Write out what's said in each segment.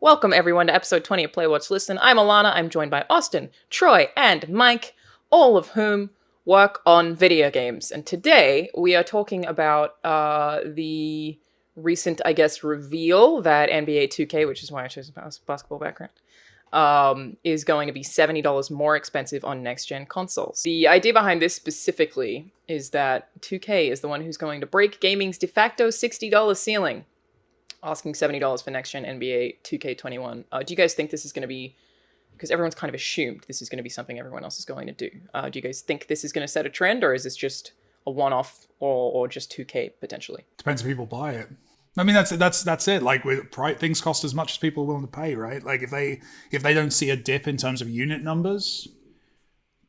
Welcome everyone to episode 20 of Play Watch Listen. I'm Alana. I'm joined by Austin, Troy, and Mike, all of whom work on video games. And today we are talking about the recent, reveal that NBA 2K, which is why I chose a basketball background, is going to be $70 more expensive on next-gen consoles. The idea behind this specifically is that 2K is the one who's going to break gaming's de facto $60 ceiling, asking $70 for next-gen NBA 2K21. Do you guys think this is going to be, because everyone's kind of assumed this is going to be something everyone else is going to do. Do you guys think this is going to set a trend, or is this just a one-off, or just 2K potentially? Depends if people buy it. I mean, that's it. Like, things cost as much as people are willing to pay, right? Like, if they don't see a dip in terms of unit numbers,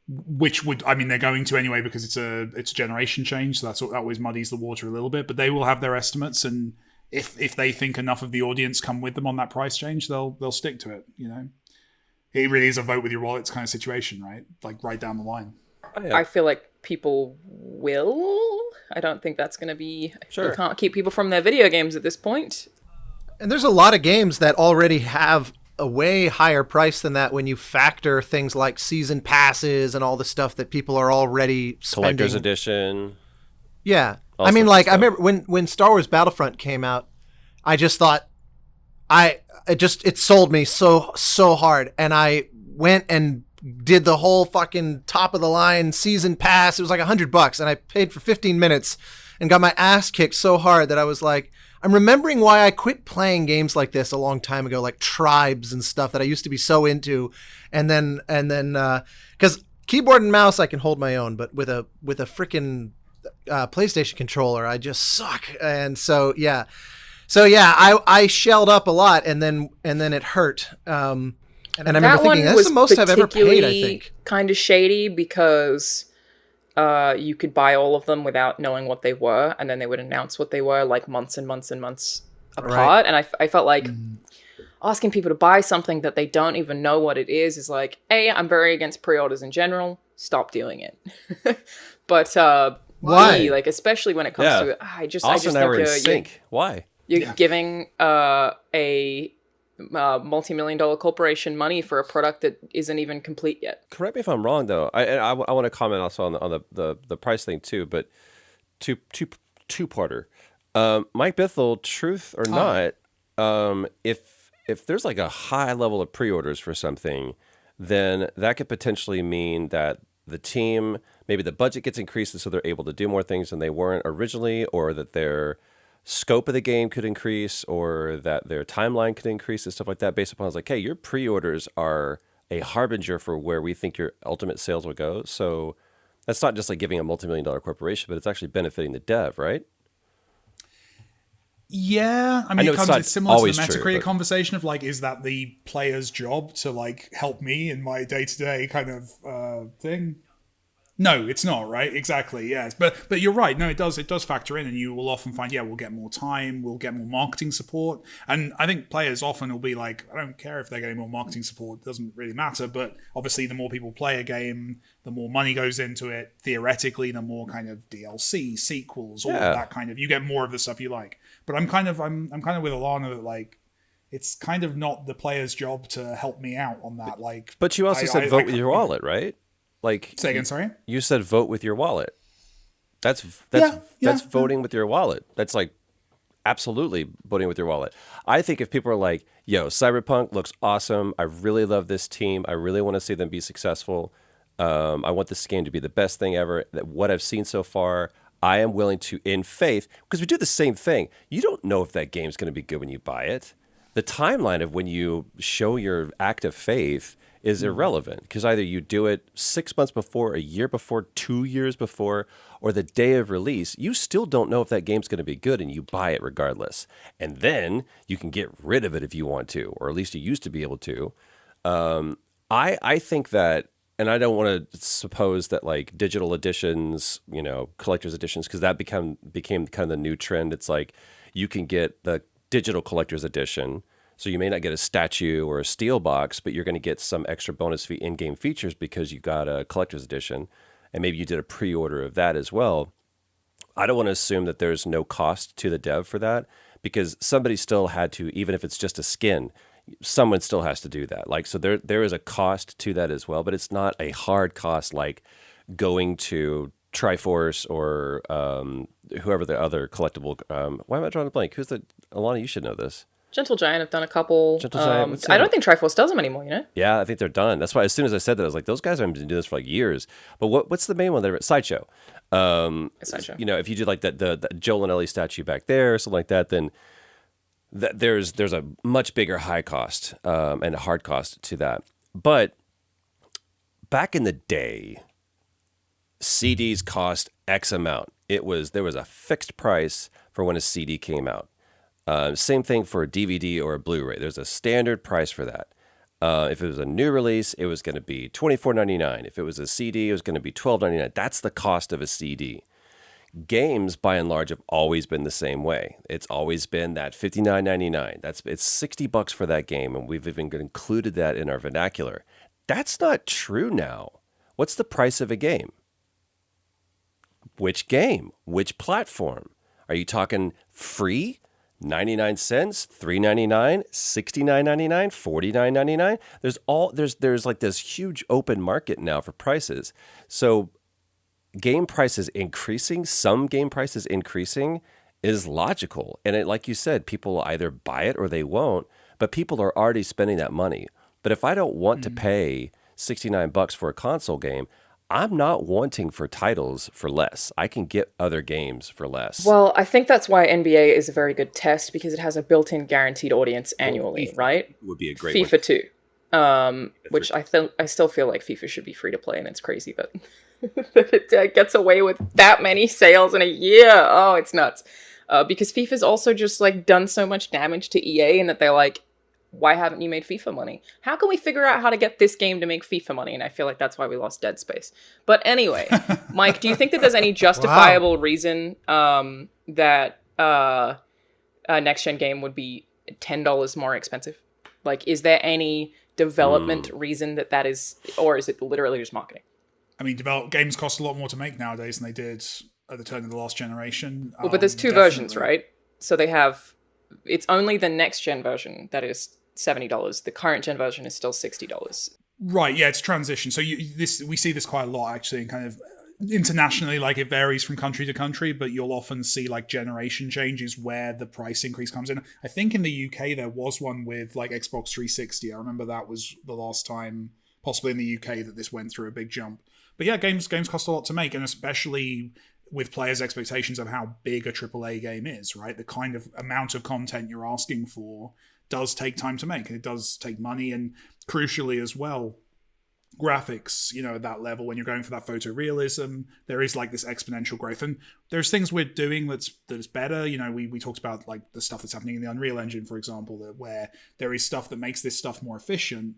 which would, I mean, they're going to anyway because it's a generation change, so that always muddies the water a little bit. But they will have their estimates, and if they think enough of the audience come with them on that price change, they'll stick to it. You know, it really is a vote with your wallets kind of situation, right? Like right down the line. I feel like people will. I don't think that's going to be... Sure. You can't keep people from their video games at this point. And there's a lot of games that already have a way higher price than that when you factor things like season passes and all the stuff that people are already spending. Collector's edition. Yeah. I mean, like, I remember when Star Wars Battlefront came out, I just thought, it sold me so hard. And I went and did the whole fucking top of the line season pass. It was like $100, and I paid for 15 minutes and got my ass kicked so hard that I was like, I'm remembering why I quit playing games like this a long time ago, like Tribes and stuff that I used to be so into. And then, because keyboard and mouse, I can hold my own, but with a freaking PlayStation controller, I just suck. And so, yeah. I shelled up a lot, and then it hurt. And I remember thinking, that's the most I've ever paid, I think. Kind of shady because you could buy all of them without knowing what they were, and then they would announce what they were like months and months and months apart. Right. And I felt like asking people to buy something that they don't even know what it is like, A, I'm very against pre-orders in general. Stop doing it. But why? B, like, especially when it comes to it, I just think Why? You're giving a multi-million-dollar corporation money for a product that isn't even complete yet. Correct me if I'm wrong, though. I want to comment also on the price thing too, but two-parter. Mike Bithell, truth or not, if there's like a high level of pre-orders for something, then that could potentially mean that the team, maybe the budget gets increased so they're able to do more things than they weren't originally, or that their scope of the game could increase, or that their timeline could increase and stuff like that, based upon it's like, hey, your pre-orders are a harbinger for where we think your ultimate sales will go. So that's not just like giving a multi-million-dollar corporation, but it's actually benefiting the dev, right? Yeah, I mean, it's similar to the Metacritic conversation of like, is that the player's job to like help me in my day-to-day kind of thing? No, it's not, right? Exactly, yes. But you're right. No, it does factor in, and you will often find, we'll get more time, we'll get more marketing support. And I think players often will be like, I don't care if they're getting more marketing support, it doesn't really matter. But obviously the more people play a game, the more money goes into it. Theoretically, the more kind of DLC, sequels, all of that kind of, you get more of the stuff you like. But I'm kind of with Alana that like, it's kind of not the player's job to help me out on that. Like, but you also said vote with your wallet, right? Like, say again, sorry? You said vote with your wallet. That's voting with your wallet. That's like absolutely voting with your wallet. I think if people are like, yo, Cyberpunk looks awesome. I really love this team. I really want to see them be successful. I want this game to be the best thing ever. That what I've seen so far, I am willing to, in faith, because we do the same thing. You don't know if that game's going to be good when you buy it. The timeline of when you show your act of faith is irrelevant, because either you do it 6 months before, a year before, 2 years before, or the day of release. You still don't know if that game's going to be good, and you buy it regardless. And then you can get rid of it if you want to, or at least you used to be able to. I think that, and I don't want to suppose that like digital editions, collector's editions, because that became kind of the new trend. It's like you can get the digital collector's edition. So you may not get a statue or a steel box, but you're going to get some extra bonus in-game features because you got a collector's edition, and maybe you did a pre-order of that as well. I don't want to assume that there's no cost to the dev for that, because somebody still had to, even if it's just a skin, someone still has to do that. Like, so there is a cost to that as well, but it's not a hard cost like going to Triforce or whoever the other collectible. Why am I drawing a blank? Who's the Alana? You should know this. Gentle Giant have done a couple. Gentle Giant. I don't think Triforce does them anymore, you know? Yeah, I think they're done. That's why as soon as I said that, I was like, those guys have been doing this for like years. But what's the main one? They're Sideshow. Sideshow. You know, if you did like the Joel and Ellie statue back there or something like that, then there's a much bigger high cost and a hard cost to that. But back in the day, CDs cost X amount. There was a fixed price for when a CD came out. Same thing for a DVD or a Blu-ray. There's a standard price for that. If it was a new release, it was going to be $24.99. If it was a CD, it was going to be $12.99. That's the cost of a CD. Games, by and large, have always been the same way. It's always been that $59.99. It's $60 for that game, and we've even included that in our vernacular. That's not true now. What's the price of a game? Which game? Which platform? Are you talking free? 99 cents, $3.99, $69.99, $49.99. There's like this huge open market now for prices. So game prices increasing, some game prices increasing is logical. And like you said, people will either buy it or they won't, but people are already spending that money. But if I don't want to pay $69 for a console game, I'm not wanting for titles for less. I can get other games for less. Well, I think that's why NBA is a very good test, because it has a built-in guaranteed audience annually, right? Would be a great FIFA 2, which I still feel like FIFA should be free to play, and it's crazy that it gets away with that many sales in a year. Oh, it's nuts. Because FIFA's also just like done so much damage to EA, and that they're like, why haven't you made FIFA money? How can we figure out how to get this game to make FIFA money? And I feel like that's why we lost Dead Space. But anyway, Mike, do you think that there's any justifiable reason that a next-gen game would be $10 more expensive? Like, is there any development reason that is, or is it literally just marketing? I mean, games cost a lot more to make nowadays than they did at the turn of the last generation. Well, but there's two versions, right? So they have, it's only the next-gen version that is $70. The current gen version is still $60. Right, yeah, it's transition. So we see this quite a lot actually, in kind of internationally, like it varies from country to country, but you'll often see like generation changes where the price increase comes in. I think in the UK there was one with like Xbox 360. I remember that was the last time, possibly in the UK, that this went through a big jump. But yeah, games cost a lot to make, and especially with players' expectations of how big a AAA game is, right? The kind of amount of content you're asking for does take time to make, and it does take money, and crucially as well, graphics, at that level, when you're going for that photorealism, there is like this exponential growth, and there's things we're doing that's better. We talked about like the stuff that's happening in the Unreal Engine, for example, where there is stuff that makes this stuff more efficient,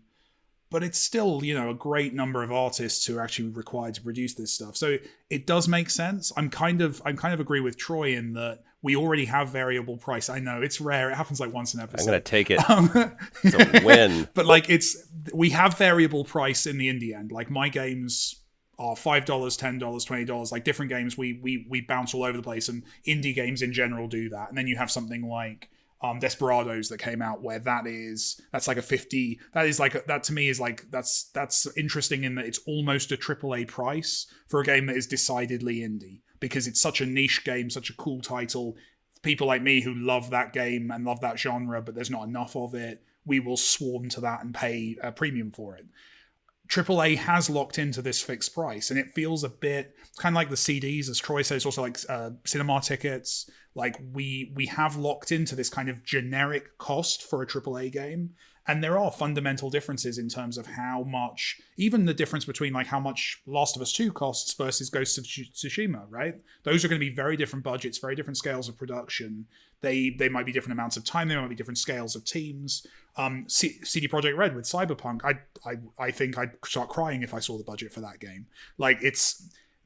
but it's still, a great number of artists who are actually required to produce this stuff. So it does make sense. I'm kind of agree with Troy in that we already have variable price. I know it's rare. It happens like once an episode. I'm going to take it. It's a win. But like we have variable price in the indie end. Like my games are $5, $10, $20. Like different games, we bounce all over the place, and indie games in general do that. And then you have something like Desperados that came out where that's like a 50. That to me is like that's interesting in that it's almost a AAA price for a game that is decidedly indie, because it's such a niche game, such a cool title. People like me who love that game and love that genre, but there's not enough of it, we will swarm to that and pay a premium for it. AAA has locked into this fixed price, and it feels a bit kind of like the CDs, as Troy says, also like cinema tickets. Like we have locked into this kind of generic cost for a AAA game, and there are fundamental differences in terms of how much, even the difference between like how much Last of Us 2 costs versus Ghost of Tsushima, right? Those are going to be very different budgets, very different scales of production. They might be different amounts of time. They might be different scales of teams. CD Projekt Red with Cyberpunk, I think I'd start crying if I saw the budget for that game. Like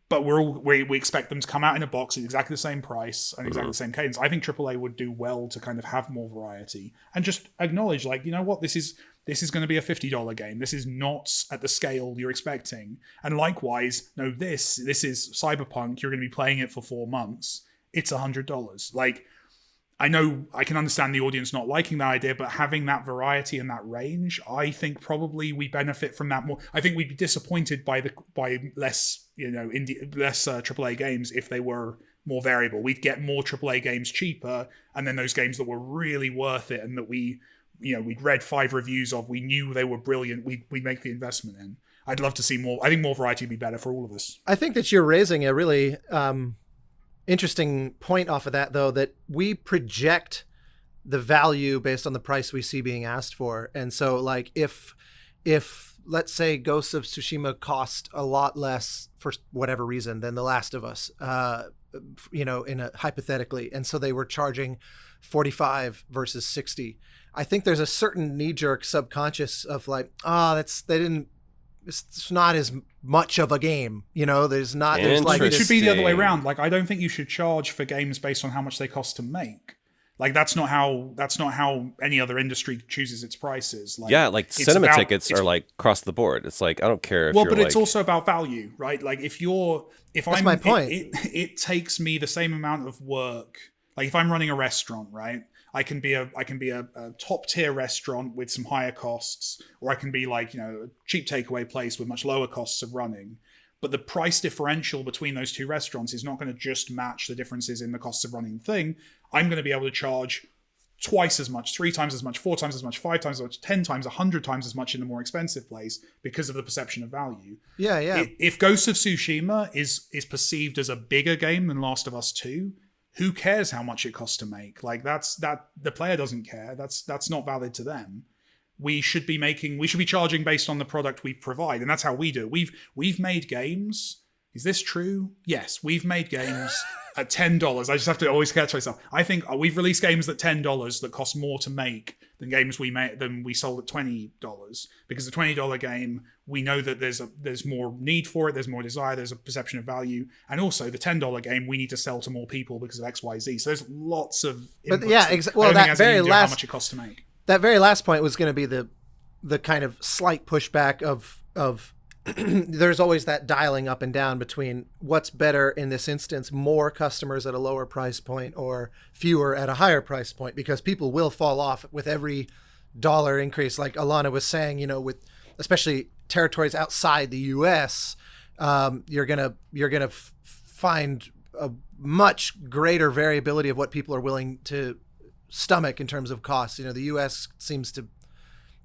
but we expect them to come out in a box at exactly the same price and exactly the same cadence. I think AAA would do well to kind of have more variety and just acknowledge, like, you know what, this is going to be a $50 game. This is not at the scale you're expecting. And likewise, no, this is Cyberpunk. You're going to be playing it for 4 months. It's $100. Like, I know I can understand the audience not liking that idea, but having that variety and that range, I think probably we benefit from that more. I think we'd be disappointed by less, less AAA games if they were more variable. We'd get more AAA games cheaper, and then those games that were really worth it and that we'd read 5 reviews of, we knew they were brilliant, we'd make the investment in. I'd love to see more. I think more variety would be better for all of us. I think that you're raising a really interesting point off of that, though, that we project the value based on the price we see being asked for. And so, like, if let's say Ghost of Tsushima cost a lot less for whatever reason than The Last of Us, hypothetically, and so they were charging 45 versus 60, I think there's a certain knee-jerk subconscious of like, it's not as much of a game, there's like, it should be the other way around. Like, I don't think you should charge for games based on how much they cost to make. Like, that's not how any other industry chooses its prices. Like cinema tickets are like across the board. It's like, I don't care if but it's also about value, right? Like, that's my point. It takes me the same amount of work. Like, if I'm running a restaurant, right? I can be a top tier restaurant with some higher costs, or I can be like, a cheap takeaway place with much lower costs of running. But the price differential between those two restaurants is not going to just match the differences in the costs of running the thing. I'm going to be able to charge twice as much, 3 times as much, 4 times as much, 5 times as much, 10 times, 100 times as much in the more expensive place because of the perception of value. Yeah. If Ghost of Tsushima is perceived as a bigger game than Last of Us 2, who cares how much it costs to make? Like, the player doesn't care. That's not valid to them. We should be charging based on the product we provide, and that's how we do it. We've made games. Is this true? Yes, we've made games at $10. I just have to always catch myself. I think we've released games at $10 that cost more to make than games we sold at $20, because the $20 game, we know that there's more need for it, there's more desire, there's a perception of value, and also the $10 game we need to sell to more people because of XYZ. So there's lots of inputs. But yeah, that very last, how much it costs to make. That very last point was going to be the kind of slight pushback of there's always that dialing up and down between what's better in this instance, more customers at a lower price point or fewer at a higher price point, because people will fall off with every dollar increase. Like Alana was saying, with especially territories outside the US, you're gonna find a much greater variability of what people are willing to stomach in terms of costs. The US seems to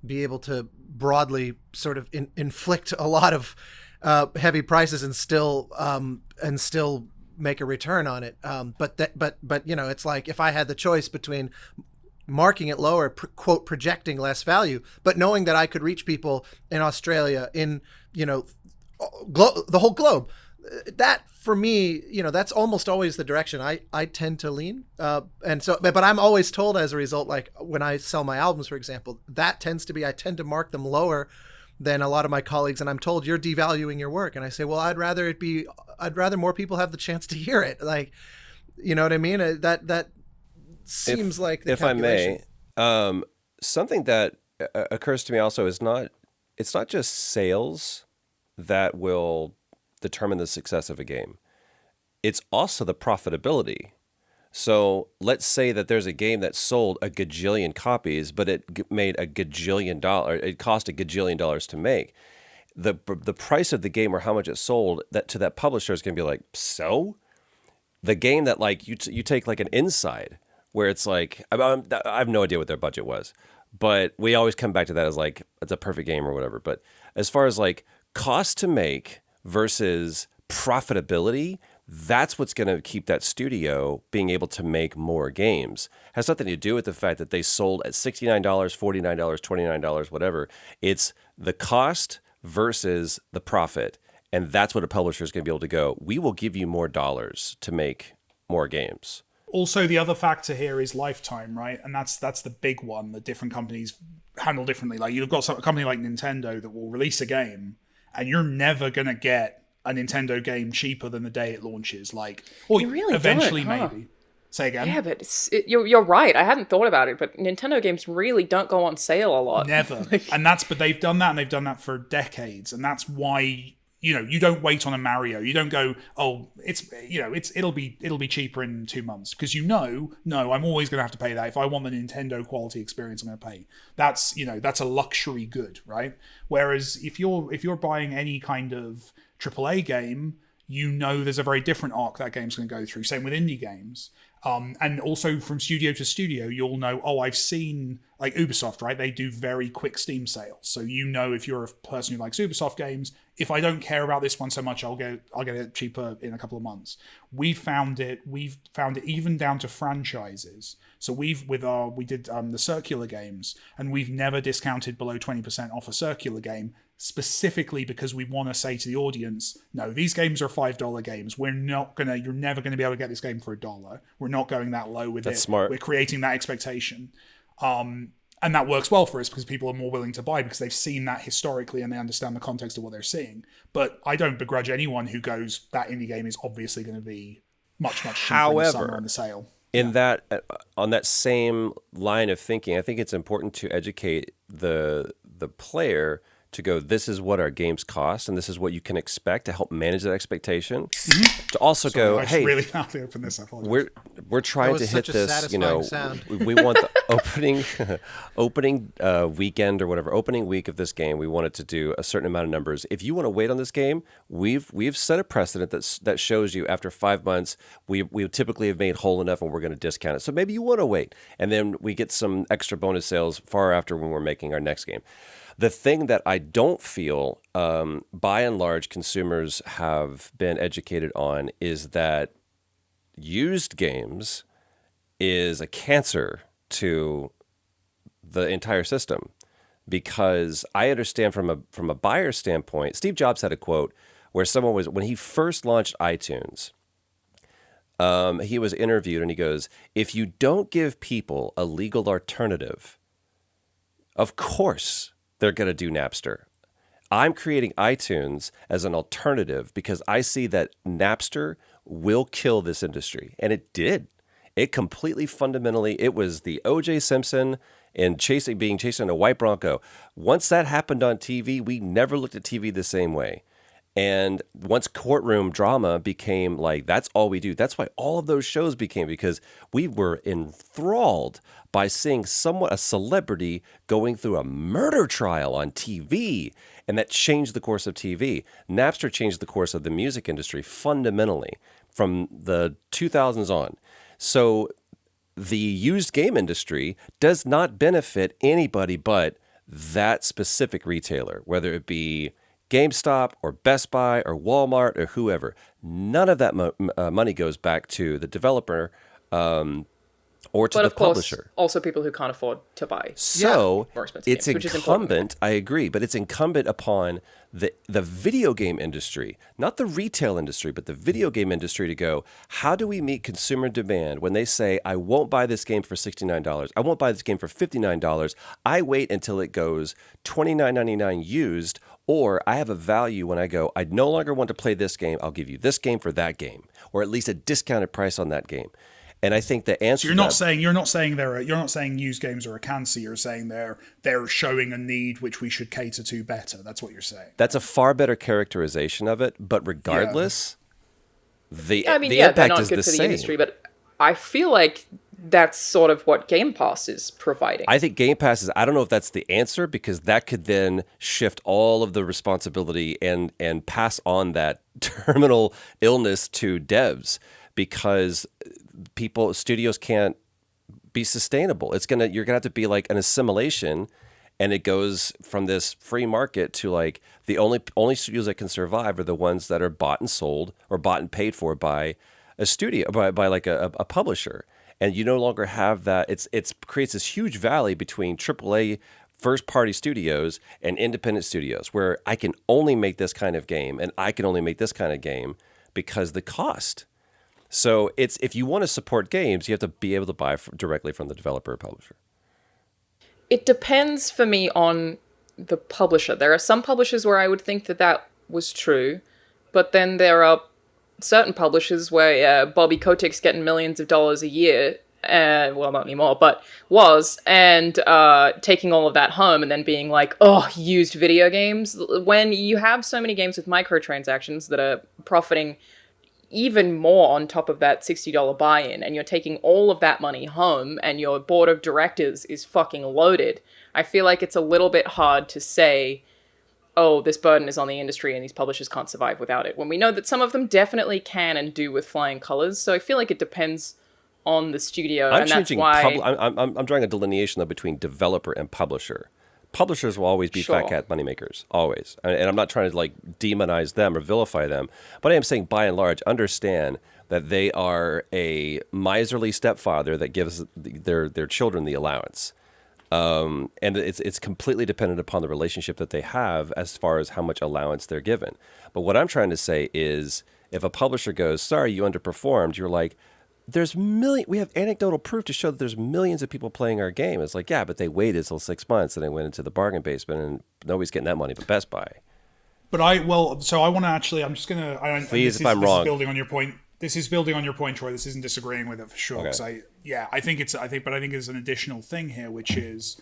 be able to broadly sort of inflict a lot of heavy prices and still make a return on it. But it's like, if I had the choice between marking it lower, quote, projecting less value, but knowing that I could reach people in Australia, in the whole globe, that for me, that's almost always the direction I tend to lean. And so, but I'm always told as a result, like when I sell my albums, for example, that tends to be, I tend to mark them lower than a lot of my colleagues. And I'm told, you're devaluing your work. And I say, well, I'd rather more people have the chance to hear it. Like, you know what I mean? That seems like the calculation. If I may, something that occurs to me also is it's not just sales that will determine the success of a game. It's also the profitability. So let's say that there's a game that sold a gajillion copies, but it made a gajillion dollars. It cost a gajillion dollars to make. The price of the game or how much it sold that to that publisher is going to be like, so the game that like you take like an Inside, where it's like, I have no idea what their budget was, but we always come back to that as like, it's a perfect game or whatever. But as far as like cost to make versus profitability, that's what's going to keep that studio being able to make more games. It has nothing to do with the fact that they sold at $69, $49, $29, whatever. It's the cost versus the profit. And that's what a publisher is going to be able to go, we will give you more dollars to make more games. Also, the other factor here is lifetime, right? And that's the big one that different companies handle differently. Like, you've got a company like Nintendo that will release a game, and you're never going to get a Nintendo game cheaper than the day it launches. Like, or you really eventually don't, huh? Maybe. Say again? Yeah, but you're right. I hadn't thought about it, but Nintendo games really don't go on sale a lot. Never. But they've done that, and they've done that for decades. And that's why, you don't wait on a Mario. You don't go, oh, it'll be cheaper in 2 months, because no, I'm always going to have to pay that. If I want the Nintendo quality experience, I'm going to pay. That's a luxury good, right? Whereas if you're buying any kind of AAA game, there's a very different arc that game's going to go through. Same with indie games. And also from studio to studio, you'll know, I've seen, like Ubisoft, right? They do very quick Steam sales. So if you're a person who likes Ubisoft games, if I don't care about this one so much, I'll get it cheaper in a couple of months. We've found it even down to franchises. So we did the circular games, and we've never discounted below 20% off a circular game, specifically because we want to say to the audience, no, these games are $5 games. You're never gonna be able to get this game for $1. We're not going that low with it. That's smart. We're creating that expectation. And that works well for us because people are more willing to buy because they've seen that historically and they understand the context of what they're seeing. But I don't begrudge anyone who goes, that indie game is obviously going to be much, much cheaper in the summer on the sale. On that same line of thinking, I think it's important to educate the player to go, this is what our games cost, and this is what you can expect to help manage that expectation. Mm-hmm. To also go, hey, really loudly open this. I apologize. We're trying to hit this. Sound. We want the opening weekend or whatever, opening week of this game. We want it to do a certain amount of numbers. If you want to wait on this game, we've set a precedent that shows you after 5 months we typically have made whole enough, and we're going to discount it. So maybe you want to wait, and then we get some extra bonus sales far after when we're making our next game. The thing that I don't feel, by and large, consumers have been educated on is that used games is a cancer to the entire system. Because I understand from a buyer standpoint, Steve Jobs had a quote where when he first launched iTunes, he was interviewed and he goes, if you don't give people a legal alternative, of course they're going to do Napster. I'm creating iTunes as an alternative because I see that Napster will kill this industry. And it did. It completely fundamentally, it was the O.J. Simpson and being chased in a white Bronco. Once that happened on TV, we never looked at TV the same way. And once courtroom drama became like, that's all we do. That's why all of those shows became, because we were enthralled by seeing a celebrity going through a murder trial on TV. And that changed the course of TV. Napster changed the course of the music industry fundamentally from the 2000s on. So the used game industry does not benefit anybody but that specific retailer, whether it be GameStop or Best Buy or Walmart or whoever. None of that money goes back to the developer or to the publisher. Course, also people who can't afford to buy. So it's incumbent, I agree, but it's incumbent upon the video game industry, not the retail industry, but the video game industry to go, how do we meet consumer demand when they say, I won't buy this game for $69, I won't buy this game for $59, I wait until it goes $29.99 used, or I have a value when I go, I no longer want to play this game, I'll give you this game for that game, or at least a discounted price on that game. And I think the answer. So you're not saying used games are a cancer. You're saying they're showing a need which we should cater to better. That's what you're saying. That's a far better characterization of it. But regardless, the they're impact not is good the for the same. industry. But I feel like that's sort of what Game Pass is providing. I think Game Pass is. I don't know if that's the answer, because that could then shift all of the responsibility and pass on that terminal illness to devs, because studios can't be sustainable. You're gonna have to be like an assimilation, and it goes from this free market to like the only studios that can survive are the ones that are bought and sold or bought and paid for by a studio, by like a publisher. And you no longer have that. It creates this huge valley between AAA first party studios and independent studios, where I can only make this kind of game and I can only make this kind of game because the cost. So if you want to support games, you have to be able to buy directly from the developer or publisher. It depends for me on the publisher. There are some publishers where I would think that was true, but then there are certain publishers where Bobby Kotick's getting millions of dollars a year, well, not anymore, but was, and taking all of that home and then being like, oh, used video games. When you have so many games with microtransactions that are profiting even more on top of that $60 buy-in, and you're taking all of that money home and your board of directors is fucking loaded, I feel like it's a little bit hard to say, oh, this burden is on the industry and these publishers can't survive without it, when we know that some of them definitely can and do with flying colors. So I feel like it depends on the studio, and that's why... I'm drawing a delineation, though, between developer and publisher. Publishers will always be fat cat moneymakers, always. And I'm not trying to, like, demonize them or vilify them, but I am saying, by and large, understand that they are a miserly stepfather that gives their children the allowance. And it's completely dependent upon the relationship that they have as far as how much allowance they're given. But what I'm trying to say is, if a publisher goes, sorry, you underperformed, you're like, we have anecdotal proof to show that there's millions of people playing our game. It's like, yeah, but they waited till 6 months and they went into the bargain basement and nobody's getting that money but Best Buy. But I want to actually, I'm just going to... Please, if I'm wrong. This is building on your point. This is building on your point, Troy. This isn't disagreeing with it for sure. Okay. I think there's an additional thing here, which is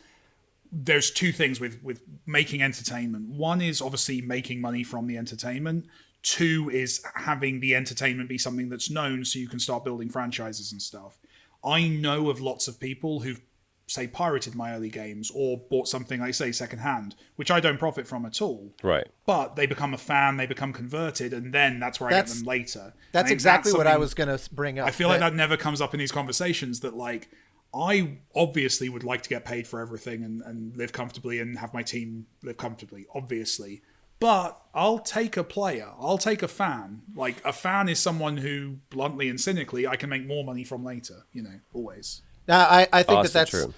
there's two things with making entertainment. One is obviously making money from the entertainment. Two is having the entertainment be something that's known so you can start building franchises and stuff. I know of lots of people who've, say, pirated my early games or bought something, like, say, secondhand, which I don't profit from at all. Right. But they become a fan, they become converted, and then that's where I get them later. That's exactly what I was going to bring up. I feel like that never comes up in these conversations, that, like, I obviously would like to get paid for everything and live comfortably and have my team live comfortably, obviously. But I'll take a player. I'll take a fan. Like, a fan is someone who, bluntly and cynically, I can make more money from later, always. Now, I think that's true.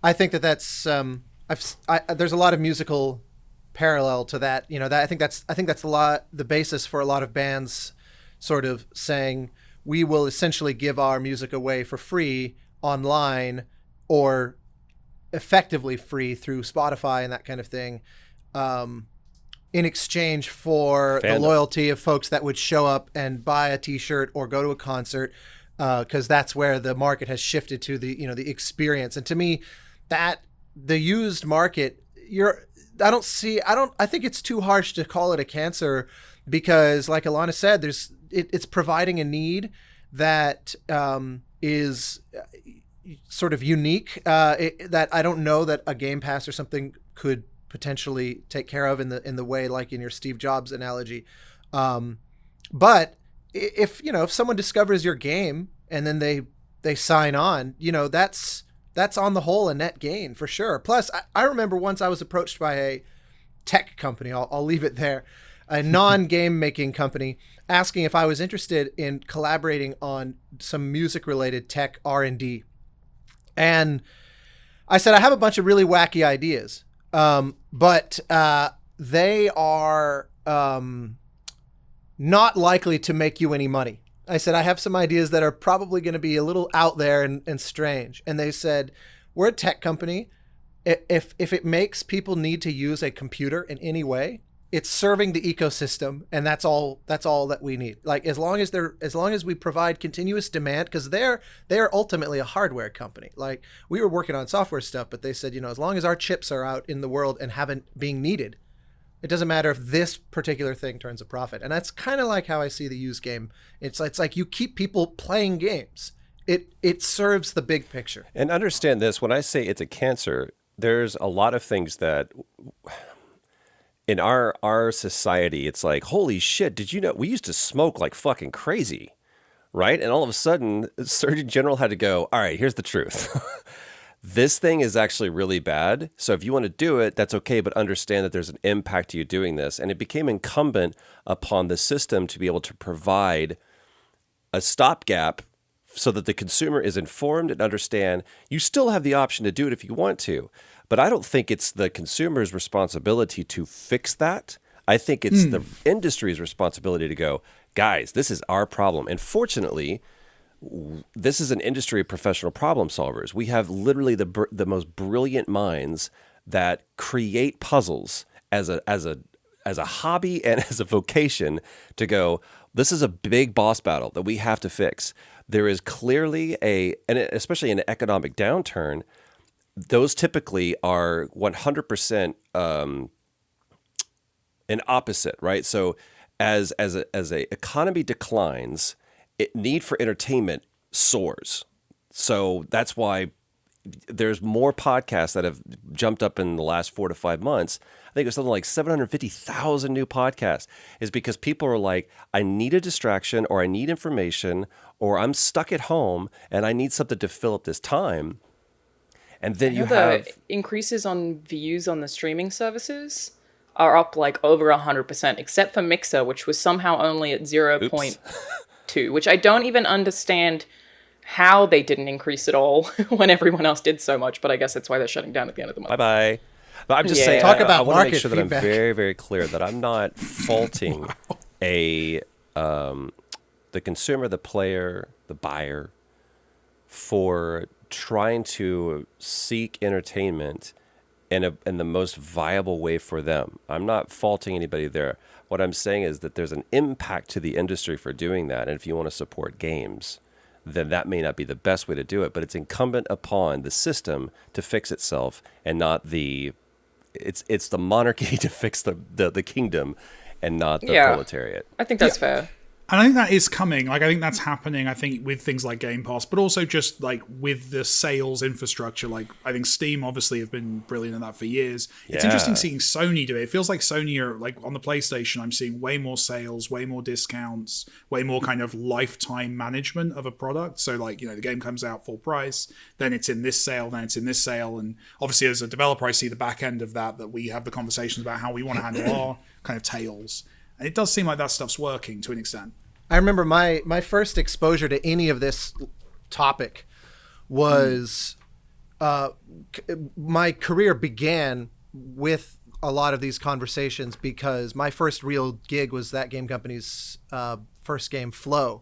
I think that's there's a lot of musical parallel to that. I think that's the basis for a lot of bands sort of saying, we will essentially give our music away for free online, or effectively free through Spotify and that kind of thing, in exchange for the loyalty of folks that would show up and buy a t-shirt or go to a concert, because that's where the market has shifted to, the experience. And to me, that the used market, I think it's too harsh to call it a cancer, because, like Alana said, it's providing a need that is sort of unique, that I don't know that a Game Pass or something could potentially take care of in the way, like in your Steve Jobs analogy. But if someone discovers your game and then they sign on, that's on the whole a net gain for sure. Plus, I remember once I was approached by a tech company, I'll leave it there, a non-game making company, asking if I was interested in collaborating on some music related tech R&D. And I said, I have a bunch of really wacky ideas. But they are not likely to make you any money. I said, I have some ideas that are probably going to be a little out there and strange. And they said, we're a tech company. If it makes people need to use a computer in any way, it's serving the ecosystem, and that's all that we need. Like, as long as we provide continuous demand, because they are ultimately a hardware company. Like, we were working on software stuff, but they said, as long as our chips are out in the world and haven't being needed, it doesn't matter if this particular thing turns a profit. And that's kind of like how I see the used game. It's like you keep people playing games. It serves the big picture. And understand this, when I say it's a cancer, there's a lot of things that in our society, it's like, holy shit, did you know we used to smoke like fucking crazy, right? And all of a sudden, Surgeon General had to go, all right, here's the truth. This thing is actually really bad. So if you want to do it, that's okay, but understand that there's an impact to you doing this. And it became incumbent upon the system to be able to provide a stopgap so that the consumer is informed and understand you still have the option to do it if you want to. But I don't think it's the consumer's responsibility to fix that. I think it's the industry's responsibility to go, guys, this is our problem. And fortunately, this is an industry of professional problem solvers. We have literally the most brilliant minds that create puzzles as a hobby and as a vocation to go, This is a big boss battle that we have to fix. There is clearly and especially in an economic downturn, those typically are 100% an opposite, right? So as a economy declines, need for entertainment soars. So that's why there's more podcasts that have jumped up in the last 4 to 5 months. I think it's something like 750,000 new podcasts, is because people are like, I need a distraction, or I need information, or I'm stuck at home and I need something to fill up this time. And then you have the increases on views on the streaming services are up like over 100%, except for Mixer, which was somehow only at 0.2, which I don't even understand how they didn't increase at all when everyone else did so much, but I guess that's why they're shutting down at the end of the month. Bye-bye. But I'm just saying, talk about I want to make sure feedback. that I'm very, very clear that I'm not faulting the consumer, the player, the buyer for trying to seek entertainment in the most viable way for them. I'm not faulting anybody there. What I'm saying is that there's an impact to the industry for doing that, and if you want to support games, then that may not be the best way to do it, but it's incumbent upon the system to fix itself, and not it's the monarchy to fix the kingdom, and not the proletariat. I think that's fair. And I think that is coming. Like, I think that's happening, I think, with things like Game Pass, but also just, like, with the sales infrastructure. Like, I think Steam, obviously, have been brilliant at that for years. Yeah. It's interesting seeing Sony do it. It feels like Sony are, like, on the PlayStation, I'm seeing way more sales, way more discounts, way more kind of lifetime management of a product. So, like, you know, the game comes out full price, then it's in this sale, then it's in this sale. And obviously, as a developer, I see the back end of that we have the conversations about how we want to handle our kind of tails. And it does seem like that stuff's working to an extent. I remember my first exposure to any of this topic was my career began with a lot of these conversations, because my first real gig was that game company's first game, Flow.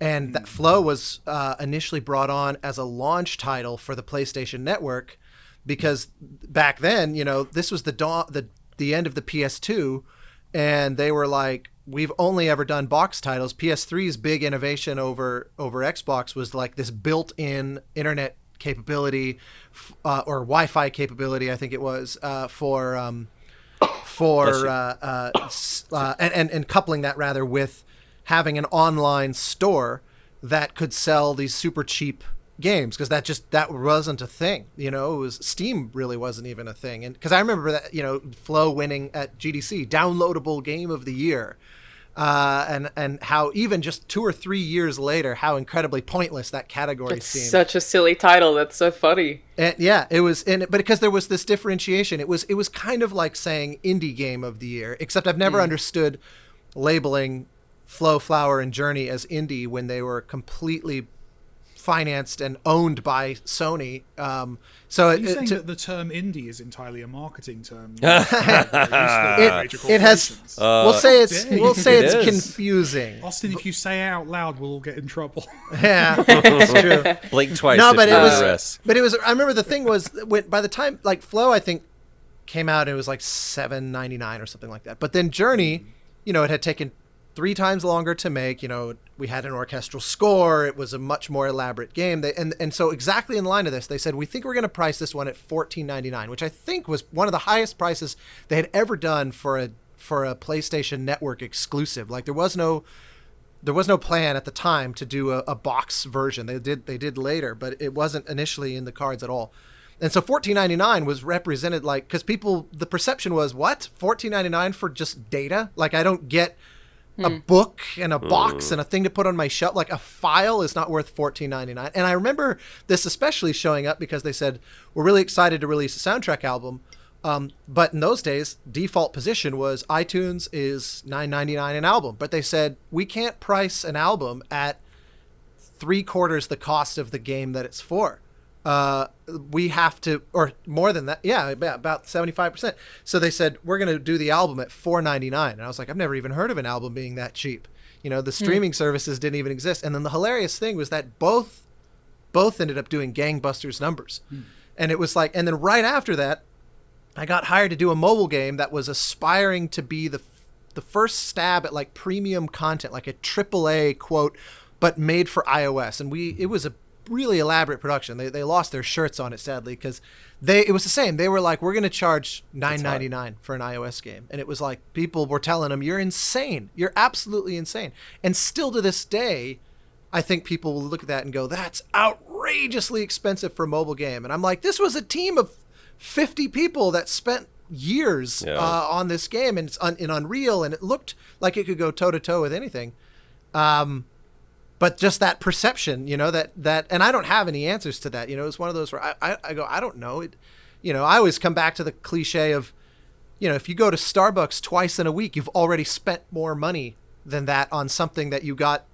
And that Flow was initially brought on as a launch title for the PlayStation Network, because back then, you know, this was the end of the PS2, and they were like, we've only ever done box titles. PS3's big innovation over Xbox was like this built-in internet capability, or Wi-Fi capability, I think it was, and coupling that rather with having an online store that could sell these super cheap games, because that wasn't a thing. You know, it was Steam really wasn't even a thing. And because I remember that, you know, Flow winning at GDC downloadable game of the year, and how even just 2 or 3 years later, how incredibly pointless that category seemed. Such a silly title. That's so funny. And yeah, it was, but because there was this differentiation, it was kind of like saying indie game of the year, except I've never understood labeling Flow, Flower, and Journey as indie when they were completely financed and owned by Sony. So are you saying that the term indie is entirely a marketing term? It has. We'll say it's confusing. Austin, if you say it out loud, we'll all get in trouble. Yeah, it's true. Blink twice. No, but it was. I remember the thing was, by the time like Flow, I think came out, it was like $7.99 or something like that. But then Journey, you know, it had taken 3 times longer to make. You know, we had an orchestral score. It was a much more elaborate game. And so exactly in line of this, they said, we think we're going to price this one at $14.99, which I think was one of the highest prices they had ever done for a PlayStation Network exclusive. Like there was no plan at the time to do a box version. They did later, but it wasn't initially in the cards at all. And so $14.99 was represented like, because the perception was, what? $14.99 for just data? Like I don't get a book and a box and a thing to put on my shelf. Like a file is not worth $14.99. And I remember this especially showing up because they said, we're really excited to release a soundtrack album. But in those days, default position was iTunes is $9.99 an album. But they said, we can't price an album at 3/4 the cost of the game that it's for. We have to, or more than that. Yeah, about 75%. So they said, we're going to do the album at $4.99. And I was like, I've never even heard of an album being that cheap. You know, the streaming services didn't even exist. And then the hilarious thing was that both ended up doing gangbusters numbers. And it was like, and then right after that, I got hired to do a mobile game that was aspiring to be the first stab at like premium content, like a AAA quote, but made for iOS. And it was a really elaborate production. They lost their shirts on it, sadly, because it was the same. They were like, we're going to charge $9.99 for an iOS game. And it was like, people were telling them, you're insane. You're absolutely insane. And still to this day, I think people will look at that and go, that's outrageously expensive for a mobile game. And I'm like, this was a team of 50 people that spent years on this game, and it's in Unreal, and it looked like it could go toe to toe with anything. But just that perception, that, and I don't have any answers to that. It's one of those where I go, I don't know. I always come back to the cliche of, if you go to Starbucks twice in a week, you've already spent more money than that on something that you got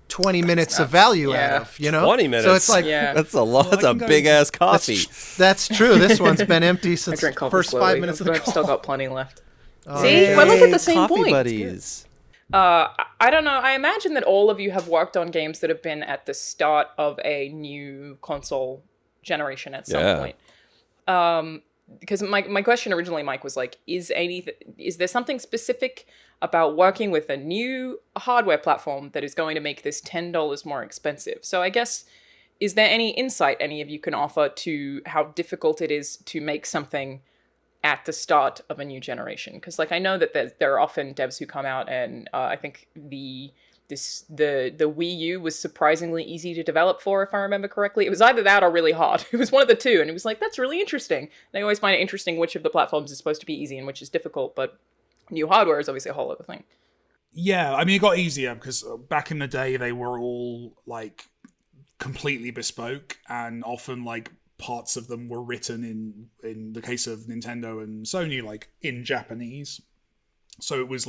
20 minutes of value out of, 20 minutes. So it's like, that's a lot. That's a big ass coffee. That's true. This one's been empty since the first slowly. 5 minutes of the I've call. still got plenty left. See, we're like at the same coffee point. Buddies. I don't know. I imagine that all of you have worked on games that have been at the start of a new console generation at some point. Because my question originally, Mike, was like, is there something specific about working with a new hardware platform that is going to make this $10 more expensive? So I guess, is there any insight any of you can offer to how difficult it is to make something at the start of a new generation? Because I know that there are often devs who come out, and I think the Wii U was surprisingly easy to develop for, if I remember correctly. It was either that or really hard. It was one of the two, and it was like, that's really interesting. And I always find it interesting which of the platforms is supposed to be easy and which is difficult, but new hardware is obviously a whole other thing. Yeah, it got easier because back in the day they were all like completely bespoke, and often parts of them were written in the case of Nintendo and Sony in Japanese. So it was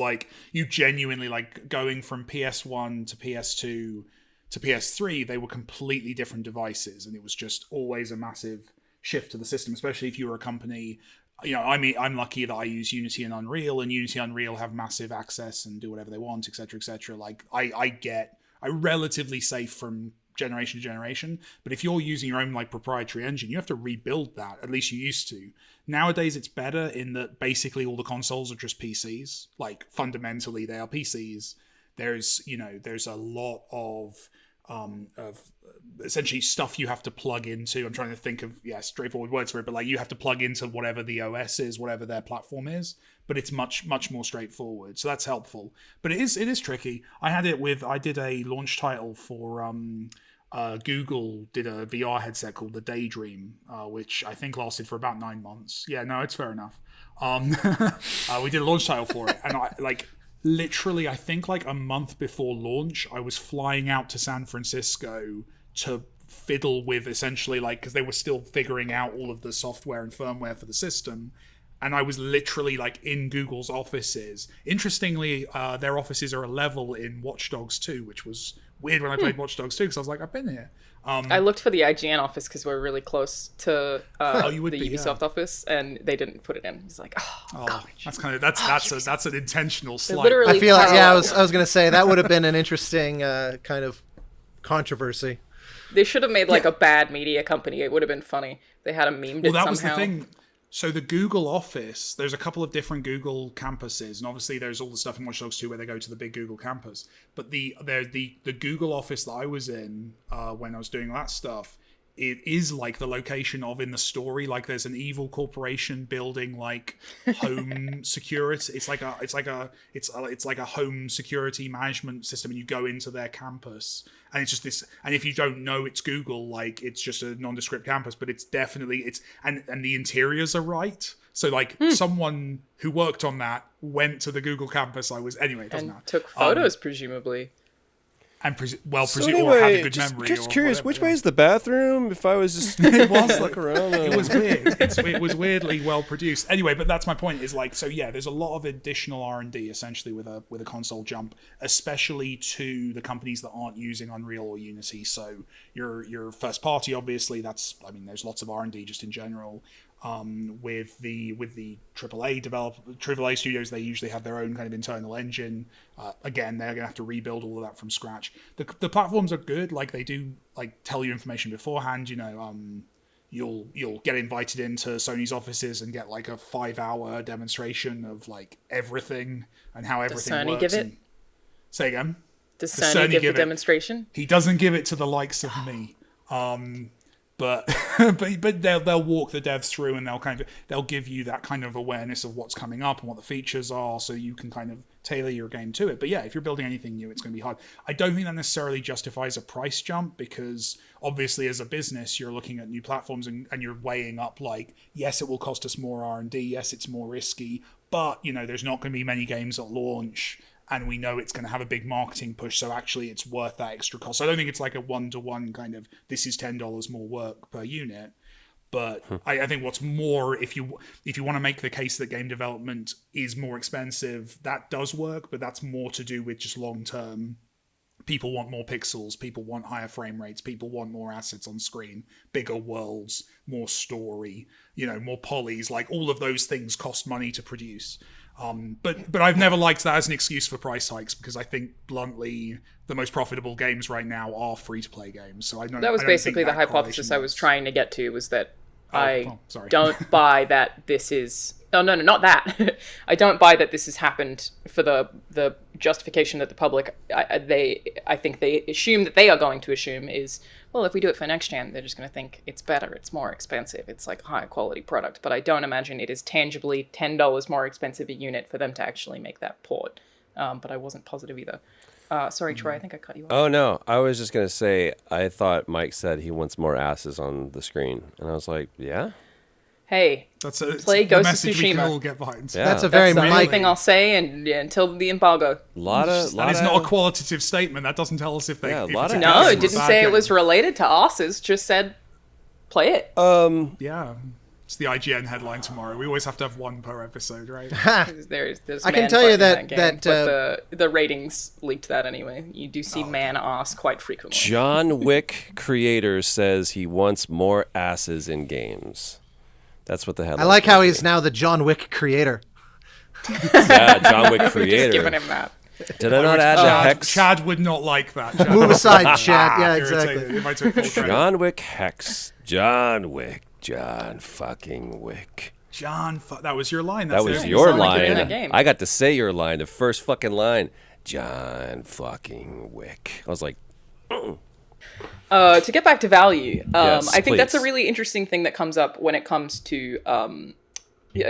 you genuinely going from PS1 to PS2 to PS3, they were completely different devices, and it was just always a massive shift to the system, especially if you were a company. I'm lucky that I use Unity and Unreal, and Unity and Unreal have massive access and do whatever they want, etc., etc. I'm relatively safe from generation to generation, but if you're using your own proprietary engine, you have to rebuild that. At least you used to. Nowadays it's better in that basically all the consoles are just PCs. Fundamentally they are PCs. There's a lot of essentially stuff you have to plug into. I'm trying to think of straightforward words for it, but you have to plug into whatever the OS is, whatever their platform is, but it's much more straightforward, so that's helpful. But it is tricky. I did a launch title for Google did a VR headset called the Daydream, which I think lasted for about 9 months. Yeah, no, it's fair enough. We did a launch title for it, and I literally, I think a month before launch, I was flying out to San Francisco to fiddle with essentially because they were still figuring out all of the software and firmware for the system. And I was literally in Google's offices. Interestingly, their offices are a level in Watch Dogs 2, which was weird when I played Watch Dogs 2, because I was like, I've been here. I looked for the IGN office because we're really close to Ubisoft office, and they didn't put it in. It's like, garbage. That's an intentional slight. I feel like, I was going to say that would have been an interesting kind of controversy. They should have made a bad media company. It would have been funny. They had memed it somehow. Well, that was the thing. So the Google office, there's a couple of different Google campuses, and obviously there's all the stuff in Watch Dogs 2 where they go to the big Google campus. But the Google office that I was in when I was doing that stuff, it is the location of in the story. There's an evil corporation building home security. It's like a home security management system, and you go into their campus, and it's just this. And if you don't know it's Google, it's just a nondescript campus, but it's definitely and the interiors are right. So someone who worked on that went to the Google campus. It doesn't matter. Took photos, presumably. And or had a good memory. Just curious, which way is the bathroom? If I was just look around, it was weird. It was weirdly well produced. Anyway, but that's my point. Is there's a lot of additional R&D essentially with a console jump, especially to the companies that aren't using Unreal or Unity. So your first party, obviously, there's lots of R&D just in general. With the AAA studios, they usually have their own kind of internal engine. Again, they're gonna have to rebuild all of that from scratch. The platforms are good, they do tell you information beforehand. you'll get invited into Sony's offices and get like a 5-hour demonstration of like everything and how everything Does Sony works. give it? Say again. Does Sony give the demonstration? He doesn't give it to the likes of me. But they'll walk the devs through, and they'll give you that kind of awareness of what's coming up and what the features are, so you can kind of tailor your game to it. But yeah, if you're building anything new, it's going to be hard. I don't think that necessarily justifies a price jump, because obviously as a business you're looking at new platforms and you're weighing up like, yes, it will cost us more R&D, yes, it's more risky, but there's not going to be many games at launch, and we know it's going to have a big marketing push, so actually it's worth that extra cost. So I don't think it's like a one-to-one kind of, this is $10 more work per unit. But I think what's more, if you want to make the case that game development is more expensive, that does work, but that's more to do with just long-term. People want more pixels, people want higher frame rates, people want more assets on screen, bigger worlds, more story, more polys, like all of those things cost money to produce. But I've never liked that as an excuse for price hikes, because I think bluntly the most profitable games right now are free-to-play games. So that was basically the hypothesis I was trying to get to, was that don't buy that this is... No, not that. I don't buy that this has happened for the justification that the public, I think they assume that they are going to assume is, well, if we do it for next gen, they're just going to think it's better, it's more expensive, it's like a higher quality product. But I don't imagine it is tangibly $10 more expensive a unit for them to actually make that port. But I wasn't positive either. Sorry, Troy, I think I cut you off. Oh, no. I was just going to say, I thought Mike said he wants more asses on the screen. And I was like, yeah? Hey, play Ghost of Tsushima. We can all get behind. Yeah. That's the only thing I'll say, and until the embargo. That is not a qualitative statement. That doesn't tell us if they. No, it didn't say it was related to us. It just said play it. Yeah, it's the IGN headline tomorrow. We always have to have one per episode, right? there's I can tell you that but the ratings leaked that anyway. You do see man ass quite frequently. John Wick creator says he wants more asses in games. That's what the headline. I like how he's now the John Wick creator. Yeah, John Wick creator. Just giving him that. Did I not add the hex? Chad would not like that. Move aside, Chad. Yeah, exactly. John Wick hex. John Wick. John fucking Wick. That was your line. That was your line. I got to say your line, the first fucking line. John fucking Wick. I was like, to get back to value, yes, I think please. that's a really interesting thing that comes up when it comes to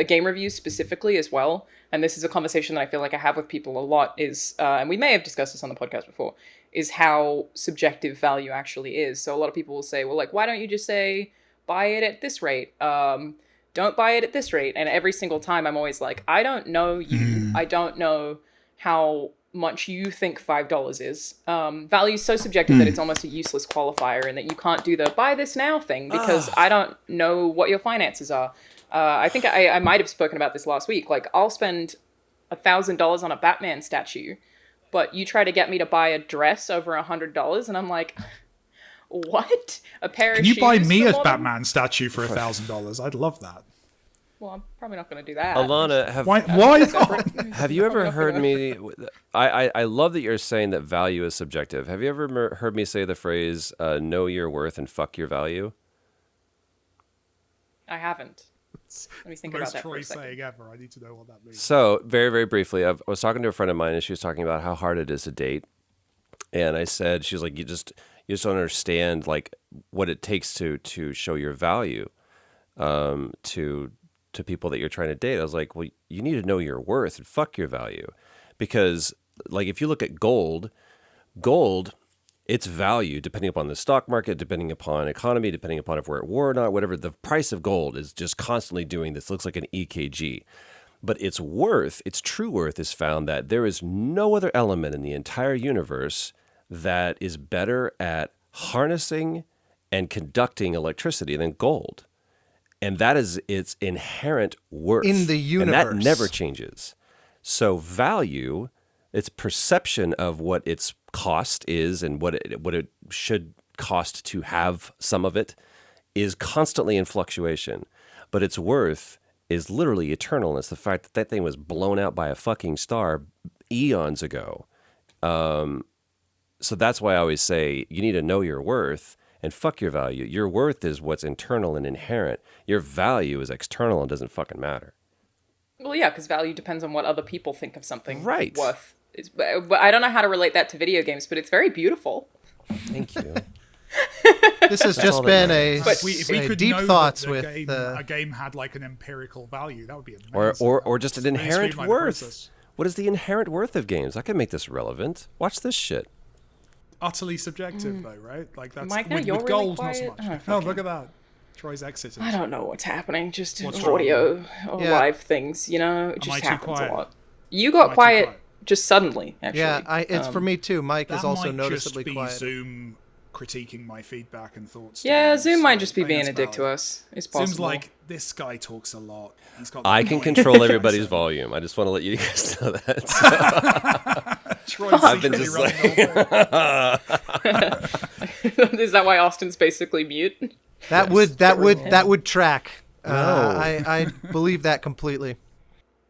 game reviews specifically as well. And this is a conversation that I feel like I have with people a lot is, and we may have discussed this on the podcast before, is how subjective value actually is. So a lot of people will say, well, like, why don't you just say, buy it at this rate? Don't buy it at this rate. And every single time I'm always like, I don't know you. I don't know how much you think $5 is. Value is so subjective that it's almost a useless qualifier, and that you can't do the buy this now thing because I don't know what your finances are. I think I might have spoken about this last week. Like, I'll spend $1,000 on a Batman statue, but you try to get me to buy a dress over $100, and I'm like, what? A pair of shoes? Can you buy me a Batman statue for $1,000? I'd love that. Well, I'm probably not going to do that. Alana, why not? Have you ever heard me... I love that you're saying that value is subjective. Have you ever heard me say the phrase, know your worth and fuck your value? I haven't. Let me think about that for a second. Saying ever. I need to know what that means. So, very, very briefly, I was talking to a friend of mine, and she was talking about how hard it is to date. And I said, she was like, you just don't understand like what it takes to show your value to people that you're trying to date. I was like, well, you need to know your worth and fuck your value. Because like if you look at gold, its value, depending upon the stock market, depending upon economy, depending upon if we're at war or not, whatever, the price of gold is just constantly doing this. It looks like an EKG. But its worth, its true worth, is found that there is no other element in the entire universe that is better at harnessing and conducting electricity than gold. And that is its inherent worth. In the universe. And that never changes. So value, its perception of what its cost is and what it should cost to have some of it, is constantly in fluctuation. But its worth is literally eternal. And it's the fact that that thing was blown out by a fucking star eons ago. So that's why I always say you need to know your worth. And fuck your value. Your worth is what's internal and inherent. Your value is external and doesn't fucking matter. Well, yeah, because value depends on what other people think of something right. worth. But I don't know how to relate that to video games, but it's very beautiful. Thank you. This has just been if we could deep know thoughts that with a game had like an empirical value, that would be Or amazing. or just an inherent worth. What is the inherent worth of games? I could make this relevant. Watch this shit. Utterly subjective, though, right? Like that's Mike, with you're really goals, quiet. not so much. Oh, look at that. Troy's exited. I don't know what's happening. Just What's audio or live things, you know? It Am just I too happens quiet? a lot. You got quiet just suddenly, actually. Yeah, it's for me too. Mike is also might noticeably just be quiet. Zoom critiquing my feedback and thoughts. Yeah, Zoom might just be being a dick to us. It's possible. Zoom's like, this guy talks a lot. He's got I can control everybody's volume. I just want to let you guys know that. Troy's I've been just like... Is that why Austin's basically mute? That would track. No. I believe that completely.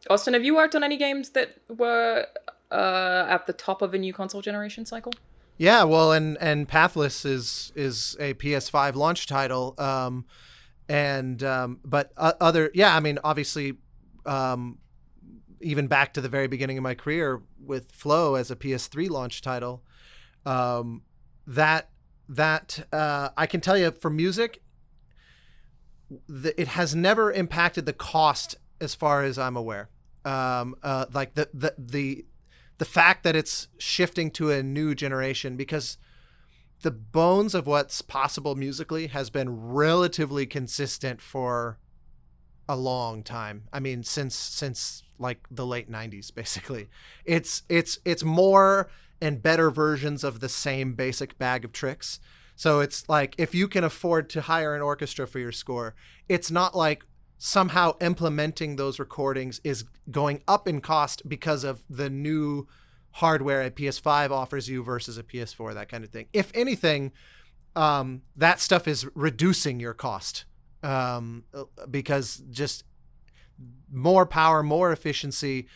Austin, have you worked on any games that were at the top of a new console generation cycle? Yeah, well, and Pathless is a PS5 launch title, but I mean, obviously, even back to the very beginning of my career with Flow as a PS3 launch title, that I can tell you for music, it has never impacted the cost as far as I'm aware. Like the fact that it's shifting to a new generation, because the bones of what's possible musically has been relatively consistent for a long time. I mean, since like the late 90s, basically. It's more and better versions of the same basic bag of tricks. So it's like, if you can afford to hire an orchestra for your score, it's not like somehow implementing those recordings is going up in cost because of the new hardware a PS5 offers you versus a PS4, that kind of thing. If anything, that stuff is reducing your cost, because just more power, more efficiency,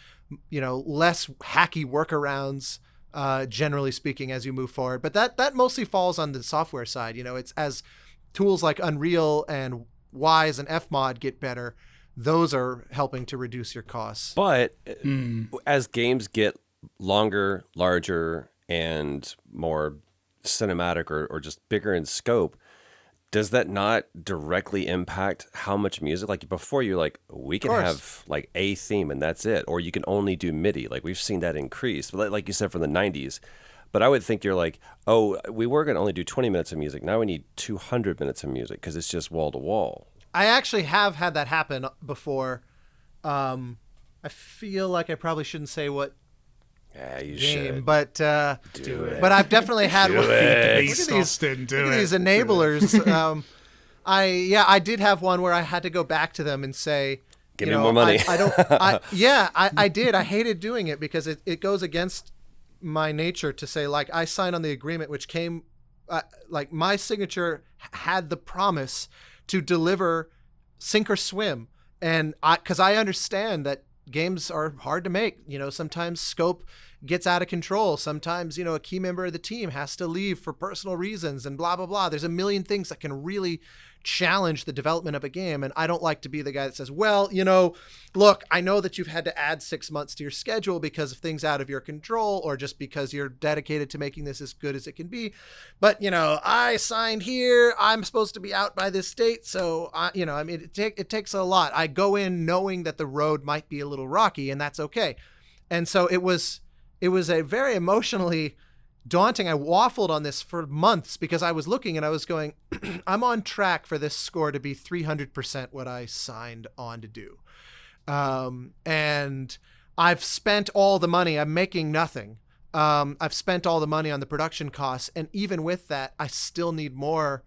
less hacky workarounds, generally speaking, as you move forward. But that mostly falls on the software side. It's as tools like Unreal and Wise and Fmod get better, those are helping to reduce your costs. But as games get longer, larger, and more cinematic or just bigger in scope, does that not directly impact how much music? Like before, you're like, we can have like a theme and that's it, or you can only do MIDI. Like we've seen that increase, like you said, from the 90s. But I would think you're like, oh, we were going to only do 20 minutes of music. Now we need 200 minutes of music because it's just wall to wall. I actually have had that happen before. I feel like I probably shouldn't say what you game, should. But do it. But I've definitely had do one. it. Look at these enablers. I did have one where I had to go back to them and say, give me more money. I did. I hated doing it because it goes against my nature to say, like, I signed on the agreement, which came, like, my signature had the promise to deliver sink or swim. And because I understand that games are hard to make, sometimes scope gets out of control. Sometimes, a key member of the team has to leave for personal reasons and blah, blah, blah. There's a million things that can really challenge the development of a game. And I don't like to be the guy that says, well, look, I know that you've had to add 6 months to your schedule because of things out of your control, or just because you're dedicated to making this as good as it can be. But, I signed here, I'm supposed to be out by this date. So, it takes a lot. I go in knowing that the road might be a little rocky, and that's okay. And so it was a very emotionally daunting. I waffled on this for months because I was looking and I was going, I'm on track for this score to be 300% what I signed on to do. And I've spent all the money. I'm making nothing. I've spent all the money on the production costs. And even with that, I still need more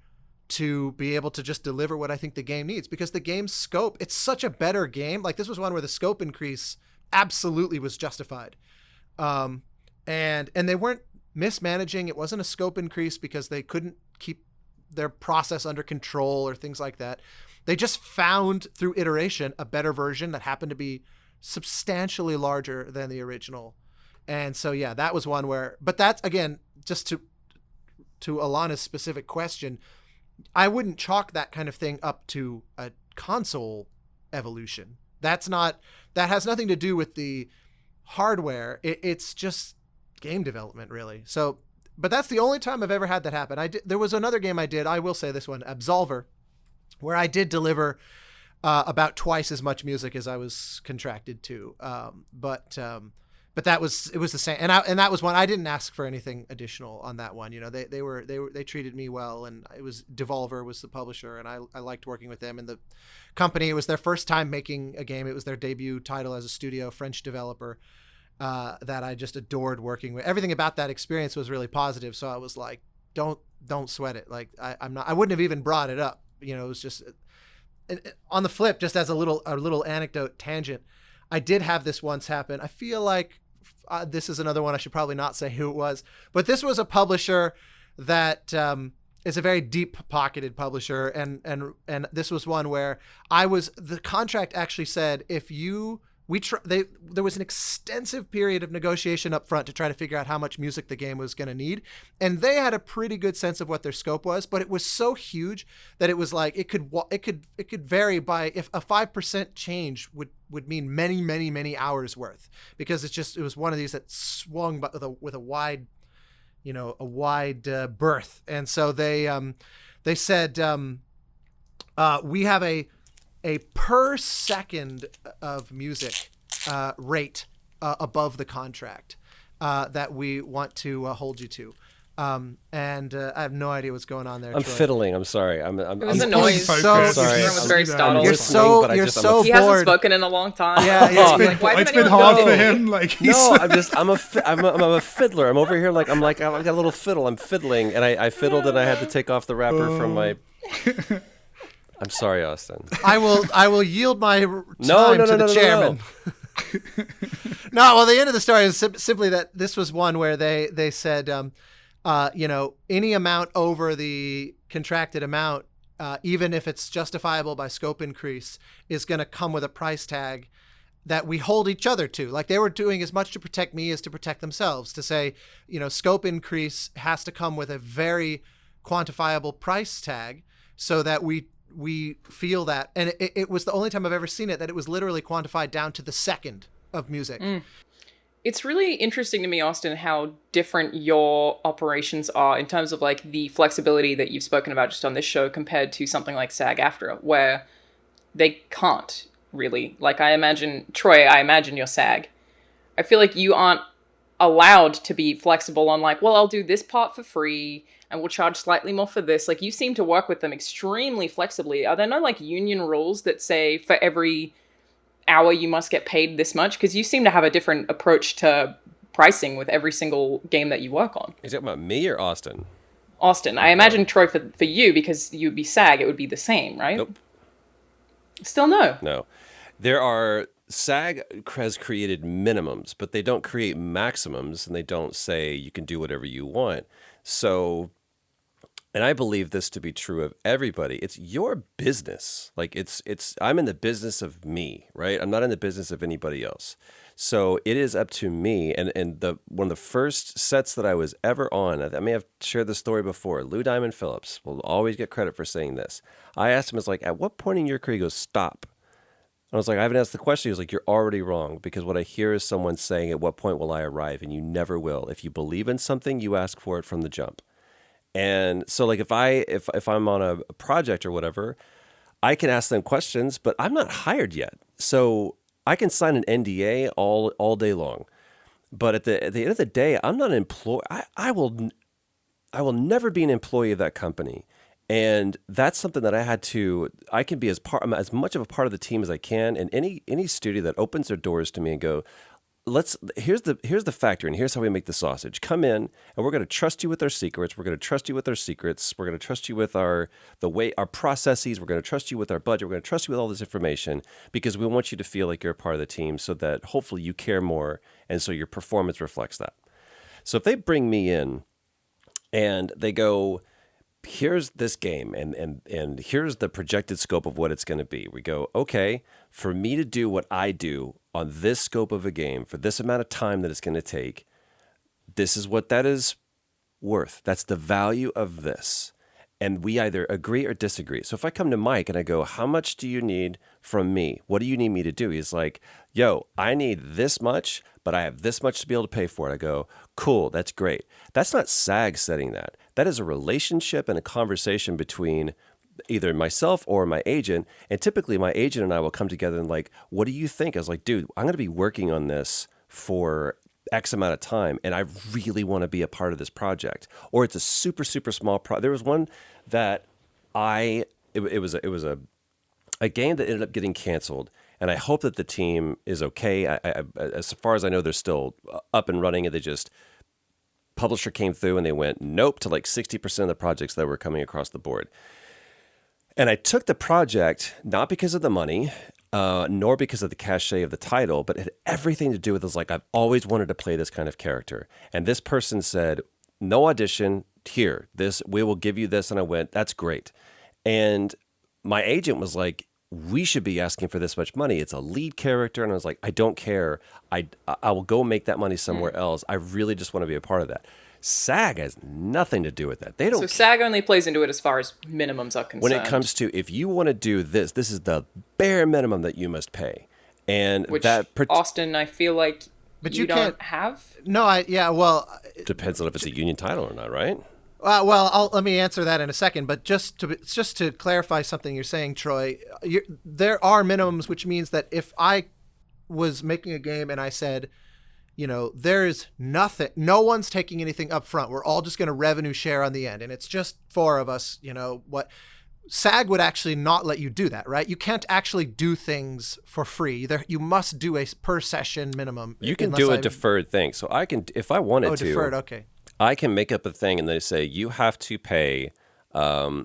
to be able to just deliver what I think the game needs, because the game's scope, it's such a better game. Like, this was one where the scope increase absolutely was justified. And they weren't mismanaging. It wasn't a scope increase because they couldn't keep their process under control or things like that. They just found through iteration a better version that happened to be substantially larger than the original. And so, yeah, that was one where, but that's, again, just to Alana's specific question, I wouldn't chalk that kind of thing up to a console evolution. That has nothing to do with the hardware. It's just game development, really. So, but that's the only time I've ever had that happen. There was another game I did, I will say this one, Absolver, where I did deliver about twice as much music as I was contracted to. But it was the same, and that was one I didn't ask for anything additional on that one. You know, they treated me well, and it was Devolver was the publisher, and I liked working with them and the company. It was their first time making a game. It was their debut title as a studio, French developer, that I just adored working with. Everything about that experience was really positive. So I was like, don't sweat it. Like I wouldn't have even brought it up. You know, it was just on the flip, just as a little anecdote tangent. I did have this once happen. I feel like this is another one I should probably not say who it was, but this was a publisher that is a very deep-pocketed publisher, and this was one where the contract actually said there was an extensive period of negotiation up front to try to figure out how much music the game was going to need, and they had a pretty good sense of what their scope was, but it was so huge that it was like it could vary by, if a 5% change would mean many, many, many hours worth, because it was one of these that swung with a wide berth. And so they said we have a per second of music rate above the contract that we want to hold you to. And I have no idea what's going on there. I'm Troy. fiddling. I'm sorry. It was a noise. So, sorry. Everyone was very startled. You're so He bored. hasn't spoken in a long time. Yeah, it's been hard for him. Like I'm a fiddler. I'm over here I've got a little fiddle. I'm fiddling, and I fiddled, and I had to take off the wrapper from my. I'm sorry, Austin. I will yield my time to the chairman. No, well, the end of the story is simply that this was one where they said, any amount over the contracted amount, even if it's justifiable by scope increase, is going to come with a price tag that we hold each other to. Like, they were doing as much to protect me as to protect themselves, to say, scope increase has to come with a very quantifiable price tag so that we feel that. And it was the only time I've ever seen it that it was literally quantified down to the second of music. It's really interesting to me, Austin, how different your operations are in terms of like the flexibility that you've spoken about just on this show compared to something like SAG-AFTRA, where they can't really. Like, Troy, I imagine you're SAG. I feel like you aren't allowed to be flexible on like, well, I'll do this part for free and we'll charge slightly more for this. Like, you seem to work with them extremely flexibly. Are there no like union rules that say for every hour you must get paid this much? Because you seem to have a different approach to pricing with every single game that you work on. Are you talking about me or Austin? Austin. I imagine, Troy, for you, because you'd be SAG, it would be the same, right? Nope. Still no. No. There are... SAG has created minimums, but they don't create maximums, and they don't say you can do whatever you want. So, and I believe this to be true of everybody. It's your business. Like I'm in the business of me, right? I'm not in the business of anybody else. So it is up to me. And one of the first sets that I was ever on, I may have shared the story before. Lou Diamond Phillips will always get credit for saying this. I asked him, at what point in your career? He goes, stop. I was like, I haven't asked the question. He was like, you're already wrong, because what I hear is someone saying, at what point will I arrive? And you never will. If you believe in something, you ask for it from the jump. And so like if I'm on a project or whatever, I can ask them questions, but I'm not hired yet. So I can sign an NDA all day long. But at the end of the day, I'm not an employee. I will never be an employee of that company. And that's something that I can be as much of a part of the team as I can. And any studio that opens their doors to me and go, here's the factory, and here's how we make the sausage. Come in, and we're going to trust you with our secrets. We're going to trust you with our secrets. We're going to trust you with our processes. We're going to trust you with our budget. We're going to trust you with all this information, because we want you to feel like you're a part of the team, so that hopefully you care more, and so your performance reflects that. So if they bring me in and they go, here's this game, and here's the projected scope of what it's going to be. We go, okay, for me to do what I do on this scope of a game for this amount of time that it's going to take, this is what that is worth? That's the value of this. And we either agree or disagree. So if I come to Mike and I go, how much do you need from me? What do you need me to do? He's like, yo, I need this much, but I have this much to be able to pay for it. I go, cool, that's great. That's not SAG setting that. That is a relationship and a conversation between either myself or my agent. And typically my agent and I will come together and like, what do you think? I was like, dude, I'm going to be working on this for X amount of time, and I really want to be a part of this project. Or it's a super, super small project. There was one that it was a game that ended up getting canceled, and I hope that the team is okay. As far as I know, they're still up and running, and publisher came through and they went nope to like 60% of the projects that were coming across the board. And I took the project not because of the money, nor because of the cachet of the title, but it had everything to do with this. Like, I've always wanted to play this kind of character. And this person said, no audition, here, we will give you this. And I went, that's great. And my agent was like, we should be asking for this much money. It's a lead character. And I was like, I don't care. I will go make that money somewhere else. I really just want to be a part of that. SAG has nothing to do with that. They don't. So SAG only plays into it as far as minimums are concerned. When it comes to, if you want to do this is the bare minimum that you must pay. And which, that Austin, I feel like you don't have. No, well, depends on if it's a union title or not, right? Let me answer that in a second. But just to clarify something you're saying, Troy, there are minimums, which means that if I was making a game and I said, there's nothing, no one's taking anything up front, we're all just going to revenue share on the end, and it's just 4 of us, what SAG would actually not let you do that, right? You can't actually do things for free. You must do a per session minimum. You can do a deferred thing. So I can, if I wanted to, deferred, okay. I can make up a thing and they say, you have to pay a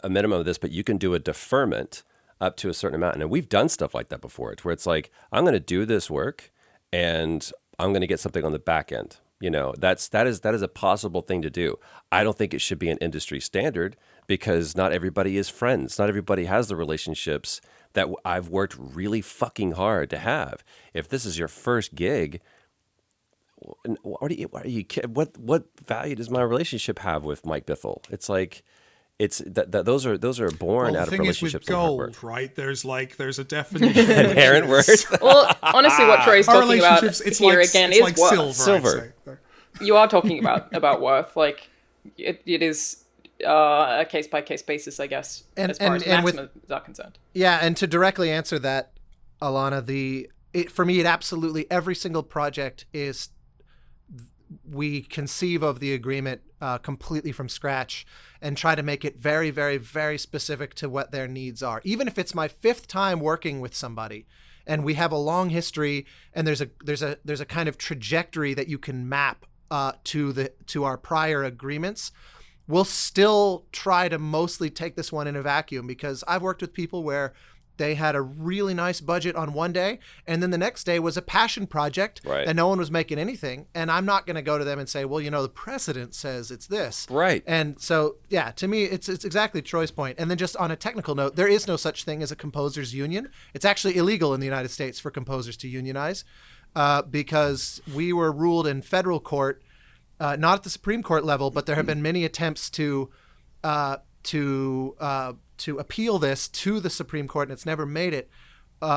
minimum of this, but you can do a deferment up to a certain amount. And we've done stuff like that before. It's where it's like, I'm going to do this work and I'm going to get something on the back end. That is a possible thing to do. I don't think it should be an industry standard because not everybody is friends. Not everybody has the relationships that I've worked really fucking hard to have. If this is your first gig, what value does my relationship have with Mike Bithell? It's like, those are born out of relationships. The thing is with gold, right? There's a definition. Inherent worth. Well, honestly, what Troy's talking about here again is like worth. Silver. You are talking about worth. Like it is a case by case basis, I guess, as far as maximums are concerned. Yeah, and to directly answer that, Alana, for me, it absolutely every single project is. We conceive of the agreement completely from scratch and try to make it very, very, very specific to what their needs are. Even if it's my 5th time working with somebody and we have a long history and there's a kind of trajectory that you can map to our prior agreements, we'll still try to mostly take this one in a vacuum, because I've worked with people where they had a really nice budget on one day, and then the next day was a passion project, right, and no one was making anything. And I'm not going to go to them and say, well, the precedent says it's this. Right. And so, yeah, to me, it's exactly Troy's point. And then just on a technical note, there is no such thing as a composers union. It's actually illegal in the United States for composers to unionize because we were ruled in federal court, not at the Supreme Court level, but there have been many attempts to appeal this to the Supreme Court, and it's never made it.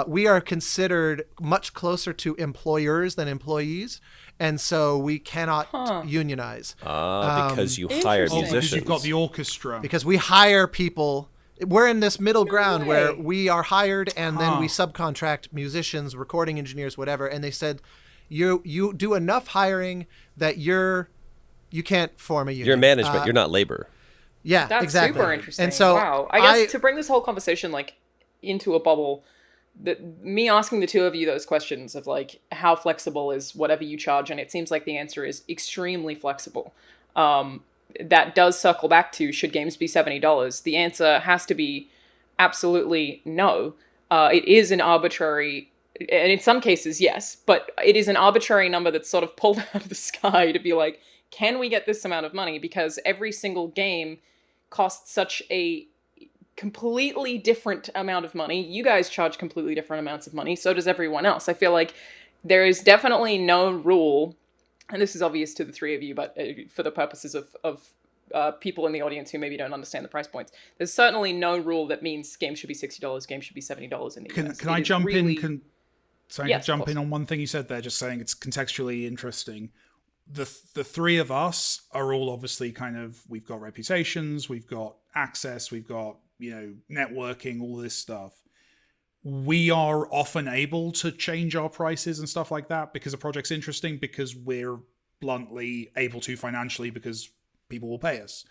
We are considered much closer to employers than employees, and so we cannot unionize. Because you hire musicians. Because you've got the orchestra. Because we hire people. We're in this middle ground where we are hired and then we subcontract musicians, recording engineers, whatever. And they said, you do enough hiring that you can't form a union. You're management. You're not labor. Yeah, that's exactly. super interesting. And so wow, I guess to bring this whole conversation into a bubble, me asking the two of you those questions of how flexible is whatever you charge, and it seems like the answer is extremely flexible. That does circle back to, should games be $70? The answer has to be absolutely no. It is an arbitrary, and in some cases yes, but it is an arbitrary number that's sort of pulled out of the sky to be like, can we get this amount of money? Because every single game costs such a completely different amount of money. You guys charge completely different amounts of money. So does everyone else. I feel like there is definitely no rule and this is obvious to the three of you, but for the purposes of people in the audience who maybe don't understand the price points, there's certainly no rule that means games should be $60, games should be $70 in the US. Can I jump in? Yes, jump in on one thing you said there, just saying it's contextually interesting. The three of us are all obviously we've got reputations, we've got access, we've got, networking, all this stuff. We are often able to change our prices and stuff like that because a project's interesting, because we're bluntly able to financially, because people will pay us.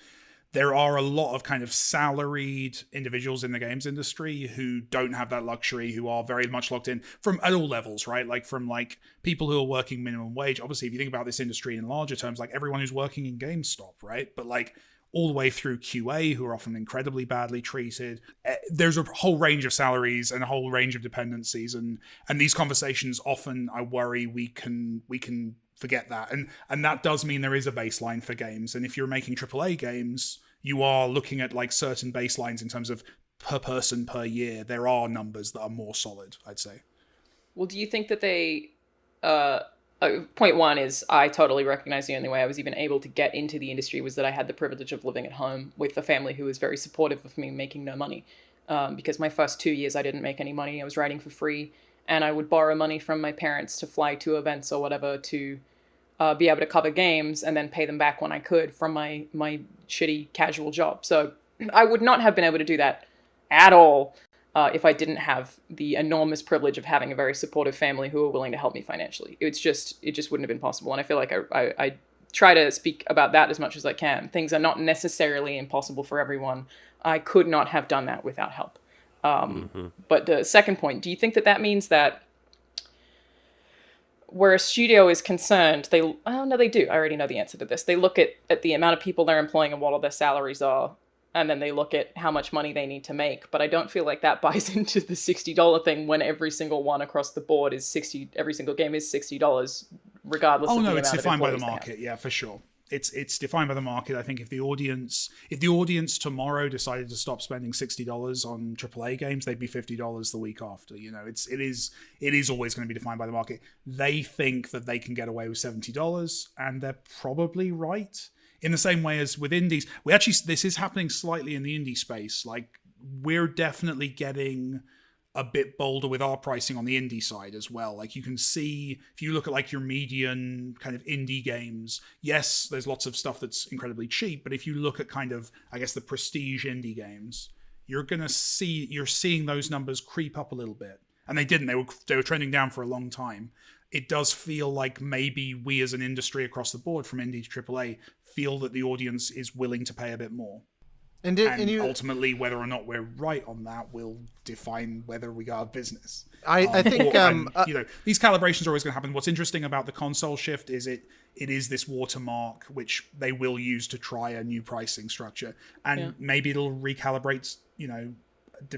There are a lot of salaried individuals in the games industry who don't have that luxury, who are very much locked in from at all levels, right? From people who are working minimum wage. Obviously, if you think about this industry in larger terms, everyone who's working in GameStop, right? But all the way through QA, who are often incredibly badly treated. There's a whole range of salaries and a whole range of dependencies, and these conversations often, I worry, we can forget that, and that does mean there is a baseline for games. And if you're making AAA games, you are looking at certain baselines in terms of per person per year. There are numbers that are more solid, I'd say. Well, do you think that they point one is, I totally recognize the only way I was even able to get into the industry was that I had the privilege of living at home with a family who was very supportive of me making no money. Because my first 2 years I didn't make any money. I was writing for free, and I would borrow money from my parents to fly to events or whatever to be able to cover games, and then pay them back when I could from my shitty casual job. So I would not have been able to do that at all if I didn't have the enormous privilege of having a very supportive family who were willing to help me financially. It just wouldn't have been possible. And I feel like I try to speak about that as much as I can. Things are not necessarily impossible for everyone. I could not have done that without help. But the second point, do you think that means that where a studio is concerned, they do. I already know the answer to this. They look at the amount of people they're employing and what all their salaries are, and then they look at how much money they need to make. But I don't feel like that buys into the $60 thing when every single one across the board is $60. Every single game is $60, regardless of the amount of employees. Oh no, it's defined by the market. Yeah, for sure. It's defined by the market. I think if the audience tomorrow decided to stop spending $60 on AAA games, they'd be $50 the week after. It is always going to be defined by the market. They think that they can get away with $70, and they're probably right. In the same way as with indies, this is happening slightly in the indie space. We're definitely getting a bit bolder with our pricing on the indie side as well. You can see, if you look at your median indie games, yes, there's lots of stuff that's incredibly cheap, but if you look at the prestige indie games, you're seeing those numbers creep up a little bit. And they didn't. They were trending down for a long time. It does feel like maybe we as an industry across the board, from indie to AAA, feel that the audience is willing to pay a bit more. And ultimately, whether or not we're right on that will define whether we are a business. I think these calibrations are always going to happen. What's interesting about the console shift is it is this watermark which they will use to try a new pricing structure, and maybe it'll recalibrate,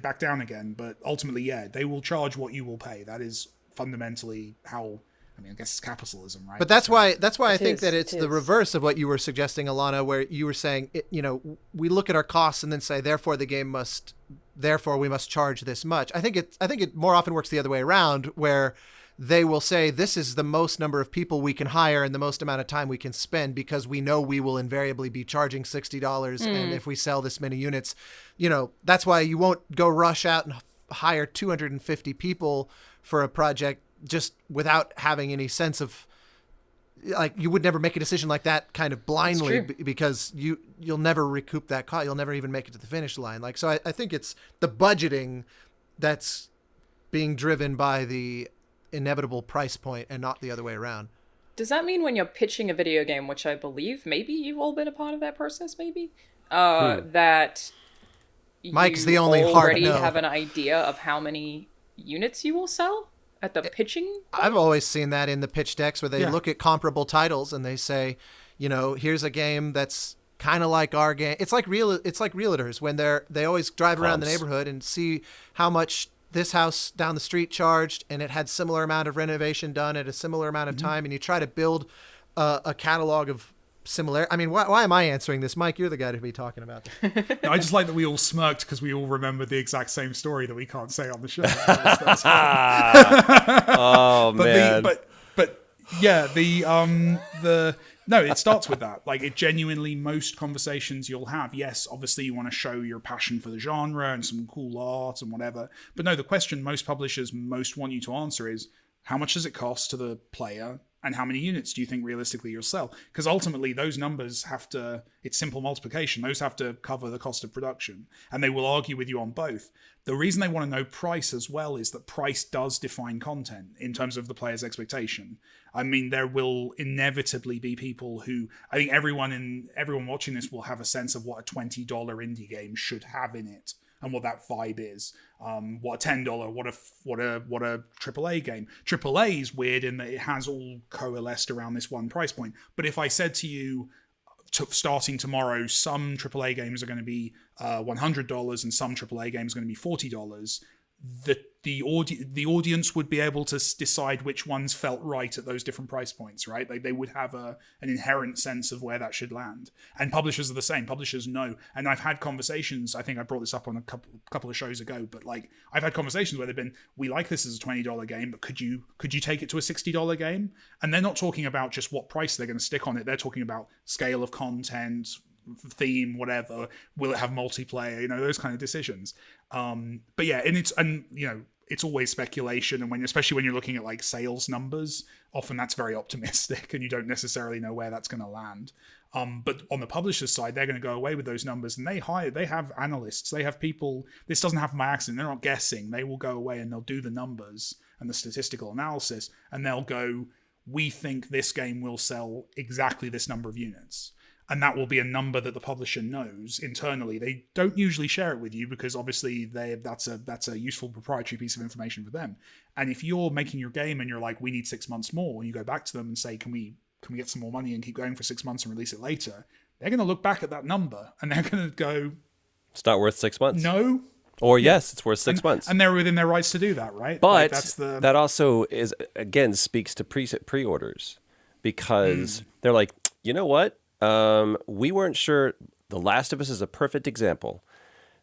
back down again. But ultimately, they will charge what you will pay. That is fundamentally how. I guess it's capitalism, right? But that's why I think that it's the reverse of what you were suggesting, Alana, where you were saying, we look at our costs and then say, therefore we must charge this much. I think it more often works the other way around, where they will say, this is the most number of people we can hire and the most amount of time we can spend, because we know we will invariably be charging $60. And if we sell this many units, that's why you won't go rush out and hire 250 people for a project just without having any sense of, you would never make a decision like that blindly, because you'll never recoup that cost. You'll never even make it to the finish line. So I think it's the budgeting that's being driven by the inevitable price point and not the other way around. Does that mean when you're pitching a video game, which I believe maybe you've all been a part of that process, that Mike's the only hard no. already have an idea of how many units you will sell at the pitching point? I've always seen that in the pitch decks where they look at comparable titles and they say, here's a game that's kind of like our game. It's like realtors when they always drive around the neighborhood and see how much this house down the street charged, and it had similar amount of renovation done at a similar amount of time, and you try to build a catalog of similar. Why am I answering this, Mike? You're the guy to be talking about this. No, I just like that we all smirked because we all remembered the exact same story that we can't say on the show. That was man! But Yeah, no, it starts with that. Like, it genuinely, most conversations you'll have, yes, obviously you want to show your passion for the genre and some cool art and whatever. But no, the question most publishers most want you to answer is, how much does it cost to the player? And how many units do you think realistically you'll sell? Because ultimately, those numbers have to, it's simple multiplication. Those have to cover the cost of production. And they will argue with you on both. The reason they want to know price as well is that price does define content in terms of the player's expectation. I mean, there will inevitably be people who, I think everyone watching this will have a sense of what a $20 indie game should have in it. And what that vibe is, what a $10, what a AAA game. AAA is weird in that it has all coalesced around this one price point. But if I said to you, starting tomorrow, some AAA games are going to be $100 and some AAA games are going to be $40, the audience would be able to decide which ones felt right at those different price points, right? They would have an inherent sense of where that should land. And publishers are the same. Publishers know. And I've had conversations, I think I brought this up on a couple of shows ago, but like I've had conversations where they've been, we like this as a $20 game, but could you take it to a $60 game? And they're not talking about just what price they're going to stick on it. They're talking about scale of content, theme, whatever, will it have multiplayer, those kind of decisions. But yeah, it's always speculation, and especially when you're looking at like sales numbers, often that's very optimistic and you don't necessarily know where that's going to land. But on the publisher's side, they're going to go away with those numbers, and they have analysts, they have people. This doesn't happen by accident. They're not guessing. They will go away and they'll do the numbers and the statistical analysis, and they'll go, we think this game will sell exactly this number of units. And that will be a number that the publisher knows internally. They don't usually share it with you because obviously that's a useful proprietary piece of information for them. And if you're making your game and you're like, we need 6 months more, and you go back to them and say, can we get some more money and keep going for 6 months and release it later? They're going to look back at that number and they're going to go, it's not worth 6 months. No. Or yes, it's worth 6 months. And they're within their rights to do that, right? But that also speaks to pre-orders, because they're like, you know what? We weren't sure. The Last of Us is a perfect example.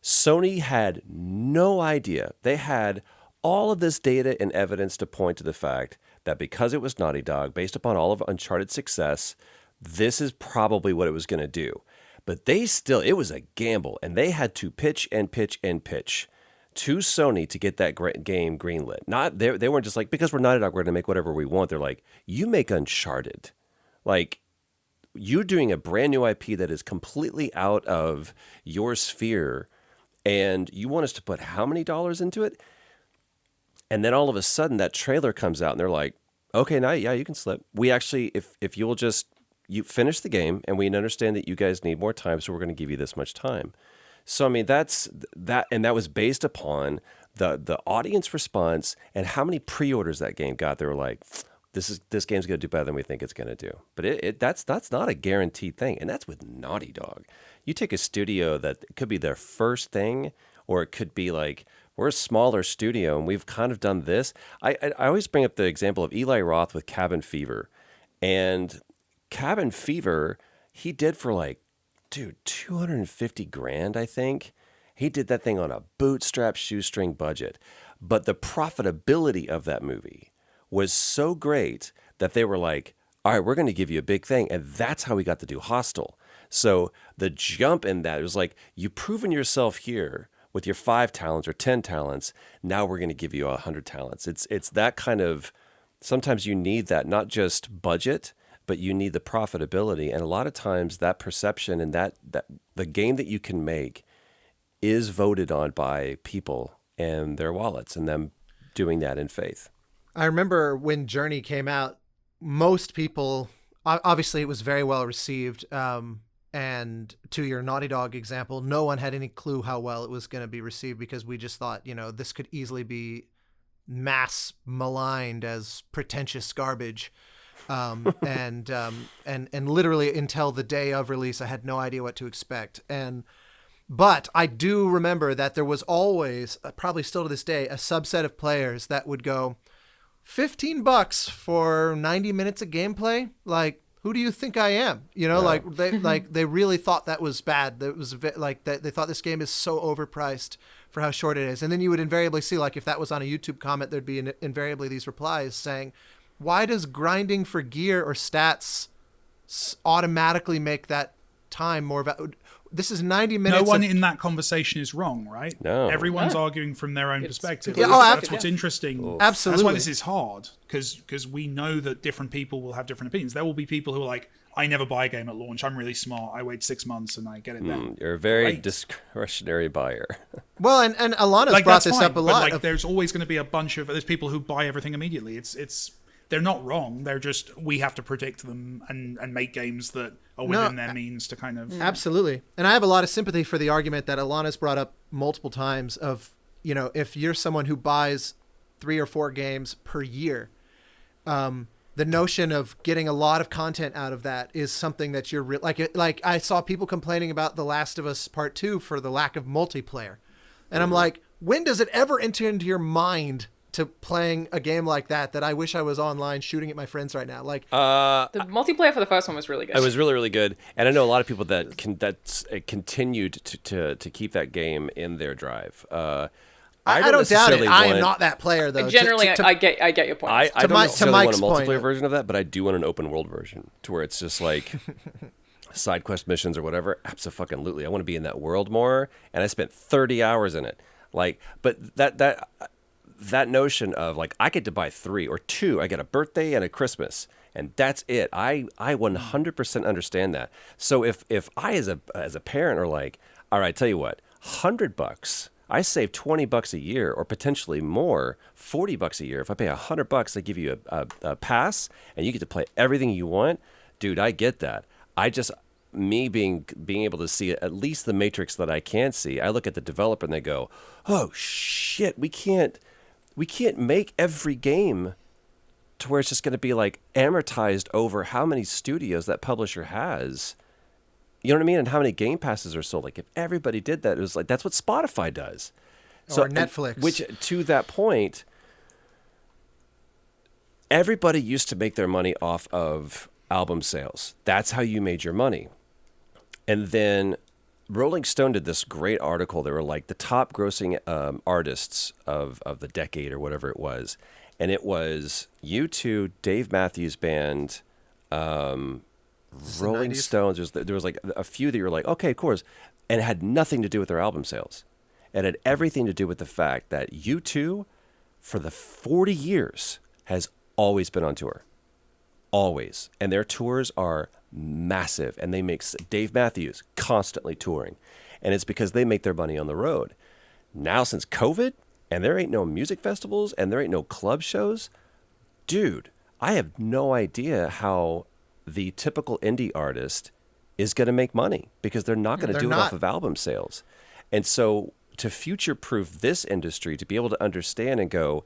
Sony had no idea. They had all of this data and evidence to point to the fact that because it was Naughty Dog, based upon all of Uncharted's success, this is probably what it was going to do. But it was a gamble, and they had to pitch and pitch and pitch to Sony to get that game greenlit. They weren't just like, because we're Naughty Dog, we're going to make whatever we want. They're like, you make Uncharted. Like, you're doing a brand new IP that is completely out of your sphere, and you want us to put how many dollars into it? And then all of a sudden that trailer comes out and they're like, okay, now, yeah, you can slip. We actually, if you'll just, you finish the game, and we understand that you guys need more time, so we're going to give you this much time. So, I mean, that's that, and that was based upon the audience response and how many pre-orders that game got. They were like, this game's going to do better than we think it's going to do. But that's not a guaranteed thing, and that's with Naughty Dog. You take a studio that could be their first thing, or it could be like, we're a smaller studio, and we've kind of done this. I always bring up the example of Eli Roth with Cabin Fever. And Cabin Fever, he did for like, dude, $250,000, I think. He did that thing on a bootstrap shoestring budget. But the profitability of that movie was so great that they were like, all right, we're going to give you a big thing. And that's how we got to do Hostel. So the jump in that, it was like, you've proven yourself here with your 5 talents or 10 talents. Now we're going to give you 100 talents. It's that kind of, sometimes you need that, not just budget, but you need the profitability. And a lot of times that perception and that the game that you can make is voted on by people and their wallets, and them doing that in faith. I remember when Journey came out, most people, obviously it was very well received. And to your Naughty Dog example, no one had any clue how well it was going to be received, because we just thought, this could easily be mass maligned as pretentious garbage. And literally until the day of release, I had no idea what to expect. But I do remember that there was always, probably still to this day, a subset of players that would go, $15 for 90 minutes of gameplay? Like, who do you think I am? They really thought that was bad. That was like that. They thought this game is so overpriced for how short it is. And then you would invariably see, like, if that was on a YouTube comment, there'd be invariably these replies saying, why does grinding for gear or stats automatically make that time more valuable? This is 90 minutes. No one in that conversation is wrong, right? No. Everyone's arguing from their own perspective. Yeah, that's what's interesting. Absolutely. That's why this is hard, because we know that different people will have different opinions. There will be people who are like, I never buy a game at launch. I'm really smart. I wait 6 months and I get it then. You're a very discretionary buyer. Well, and Alana's brought this up a lot. But there's always going to be there's people who buy everything immediately. They're not wrong. They're just, we have to predict them and make games that are within their means to kind of... Absolutely. And I have a lot of sympathy for the argument that Alana's brought up multiple times of, if you're someone who buys 3 or 4 games per year, the notion of getting a lot of content out of that is something that you're like I saw people complaining about The Last of Us Part 2 for the lack of multiplayer. And I'm like, when does it ever enter into your mind to playing a game like that I wish I was online shooting at my friends right now? Like the multiplayer for the first one was really good. It was really, really good, and I know a lot of people that continued to keep that game in their drive. I don't doubt it. I am not that player though. Generally, I get your point. I don't necessarily want a multiplayer point version of that, but I do want an open world version to where it's just like side quest missions or whatever. Absolutely, I want to be in that world more, and I spent 30 hours in it. Like, but that notion of like I get to buy 3 or 2, I get a birthday and a Christmas, and that's it. I 100% understand that. So if I as a parent are like, all right, tell you what, $100, I save $20 a year or potentially more, $40 a year. If I pay $100, they give you a pass and you get to play everything you want. Dude, I get that. Me being able to see at least the matrix that I can see, I look at the developer and they go, oh shit, we can't make every game to where it's just going to be like amortized over how many studios that publisher has. You know what I mean? And how many Game Passes are sold. Like if everybody did that, it was like, that's what Spotify does. Or Netflix. Which, to that point, everybody used to make their money off of album sales. That's how you made your money. And then Rolling Stone did this great article. They were like the top grossing artists of the decade or whatever it was. And it was U2, Dave Matthews Band, Rolling Stones. There was like a few that you were like, okay, of course. And it had nothing to do with their album sales. It had everything to do with the fact that U2, for the 40 years, has always been on tour. Always. And their tours are massive. And they make Dave Matthews constantly touring. And it's because they make their money on the road. Now, since COVID, and there ain't no music festivals, and there ain't no club shows, dude, I have no idea how the typical indie artist is going to make money because they're not going to do it off of album sales. And so to future-proof this industry, to be able to understand and go,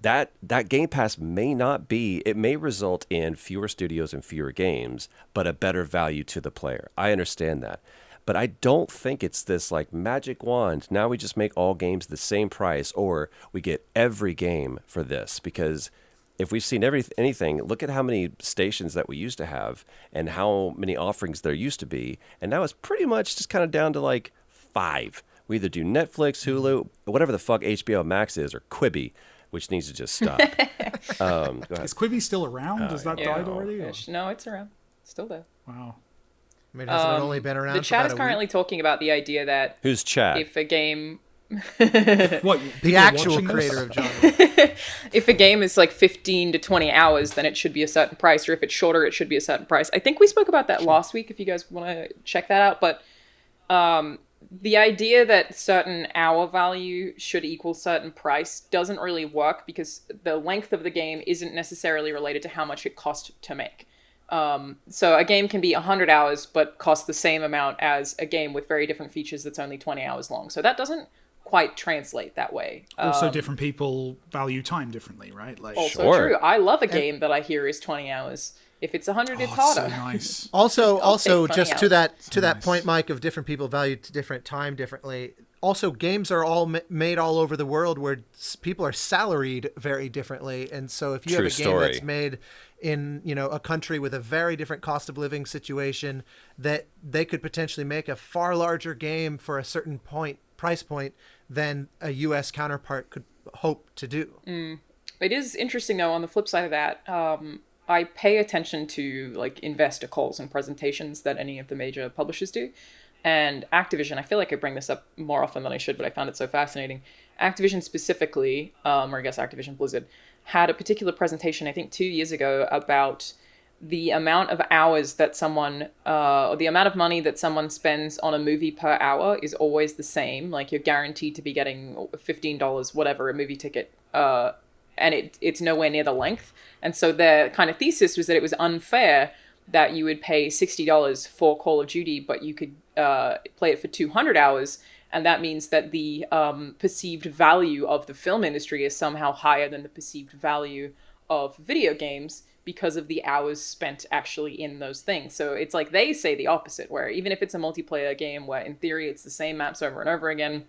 that Game Pass may not be, it may result in fewer studios and fewer games, but a better value to the player. I understand that. But I don't think it's this like magic wand. Now we just make all games the same price, or we get every game for this. Because if we've seen anything, look at how many stations that we used to have and how many offerings there used to be. And now it's pretty much just kind of down to like 5. We either do Netflix, Hulu, whatever the fuck HBO Max is, or Quibi, which needs to just stop. Is Quibi still around? Has that died already? Or? No, it's around. It's still there. Wow. I mean, hasn't it only been around The for chat about is a currently week? talking about the idea that... Who's chat? If a game... What? The actual creator of genre. If a game is like 15 to 20 hours, then it should be a certain price. Or if it's shorter, it should be a certain price. I think we spoke about that last week, if you guys want to check that out. But the idea that certain hour value should equal certain price doesn't really work because the length of the game isn't necessarily related to how much it cost to make. So a game can be 100 hours, but cost the same amount as a game with very different features that's only 20 hours long. So that doesn't quite translate that way. Also, different people value time differently, right? Like, also true. I love a game that I hear is 20 hours. If it's 100, it's harder. So nice. Also, just hours. to that point, Mike, of different people value different time differently. Also, games are all made all over the world where people are salaried very differently, and so if you have a game that's made in a country with a very different cost of living situation, that they could potentially make a far larger game for a certain price point than a U.S. counterpart could hope to do. It is interesting though. On the flip side of that, I pay attention to like investor calls and presentations that any of the major publishers do. And Activision, I feel like I bring this up more often than I should, but I found it so fascinating. Activision specifically, or I guess Activision Blizzard, had a particular presentation, I think 2 years ago, about the amount of hours that someone, or the amount of money that someone spends on a movie per hour is always the same. Like you're guaranteed to be getting $15, whatever, a movie ticket, and it's nowhere near the length. And so their kind of thesis was that it was unfair that you would pay $60 for Call of Duty, but you could play it for 200 hours. And that means that the perceived value of the film industry is somehow higher than the perceived value of video games because of the hours spent actually in those things. So it's like they say the opposite, where even if it's a multiplayer game where in theory it's the same maps over and over again,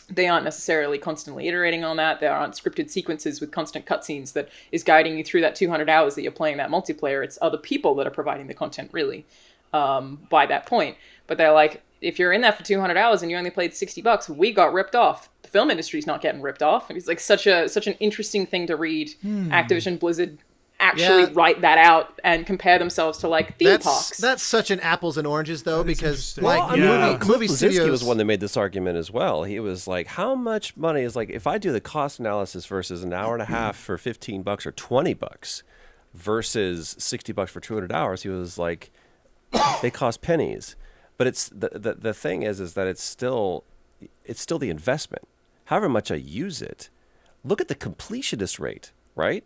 they aren't necessarily constantly iterating on that. There aren't scripted sequences with constant cutscenes that is guiding you through that 200 hours that you're playing that multiplayer. It's other people that are providing the content, really, by that point. But they're like, if you're in there for 200 hours and you only played $60, we got ripped off. The film industry's not getting ripped off. And it's like such an interesting thing to read. Activision Blizzard actually write that out and compare themselves to like theme parks. That's such an apples and oranges though, because like movie studios was one that made this argument as well. He was like, how much money is like, if I do the cost analysis versus an hour and a half for $15 or $20 versus $60 for 200 hours, he was like, they cost pennies. But it's the thing is that it's still the investment. However much I use it, look at the completionist rate, right?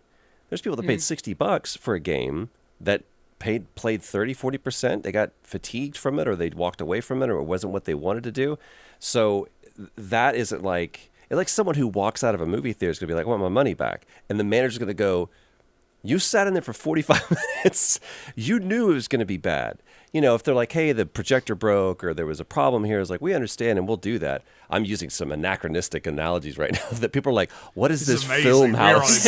There's people that paid $60 for a game that played 30-40%. They got fatigued from it, or they walked away from it, or it wasn't what they wanted to do. So that isn't like someone who walks out of a movie theater is going to be like, I want my money back. And the manager's going to go, you sat in there for 45 minutes. You knew it was going to be bad. You know, if they're like, hey, the projector broke or there was a problem here, it's like, we understand and we'll do that. I'm using some anachronistic analogies right now that people are like, what is this film house?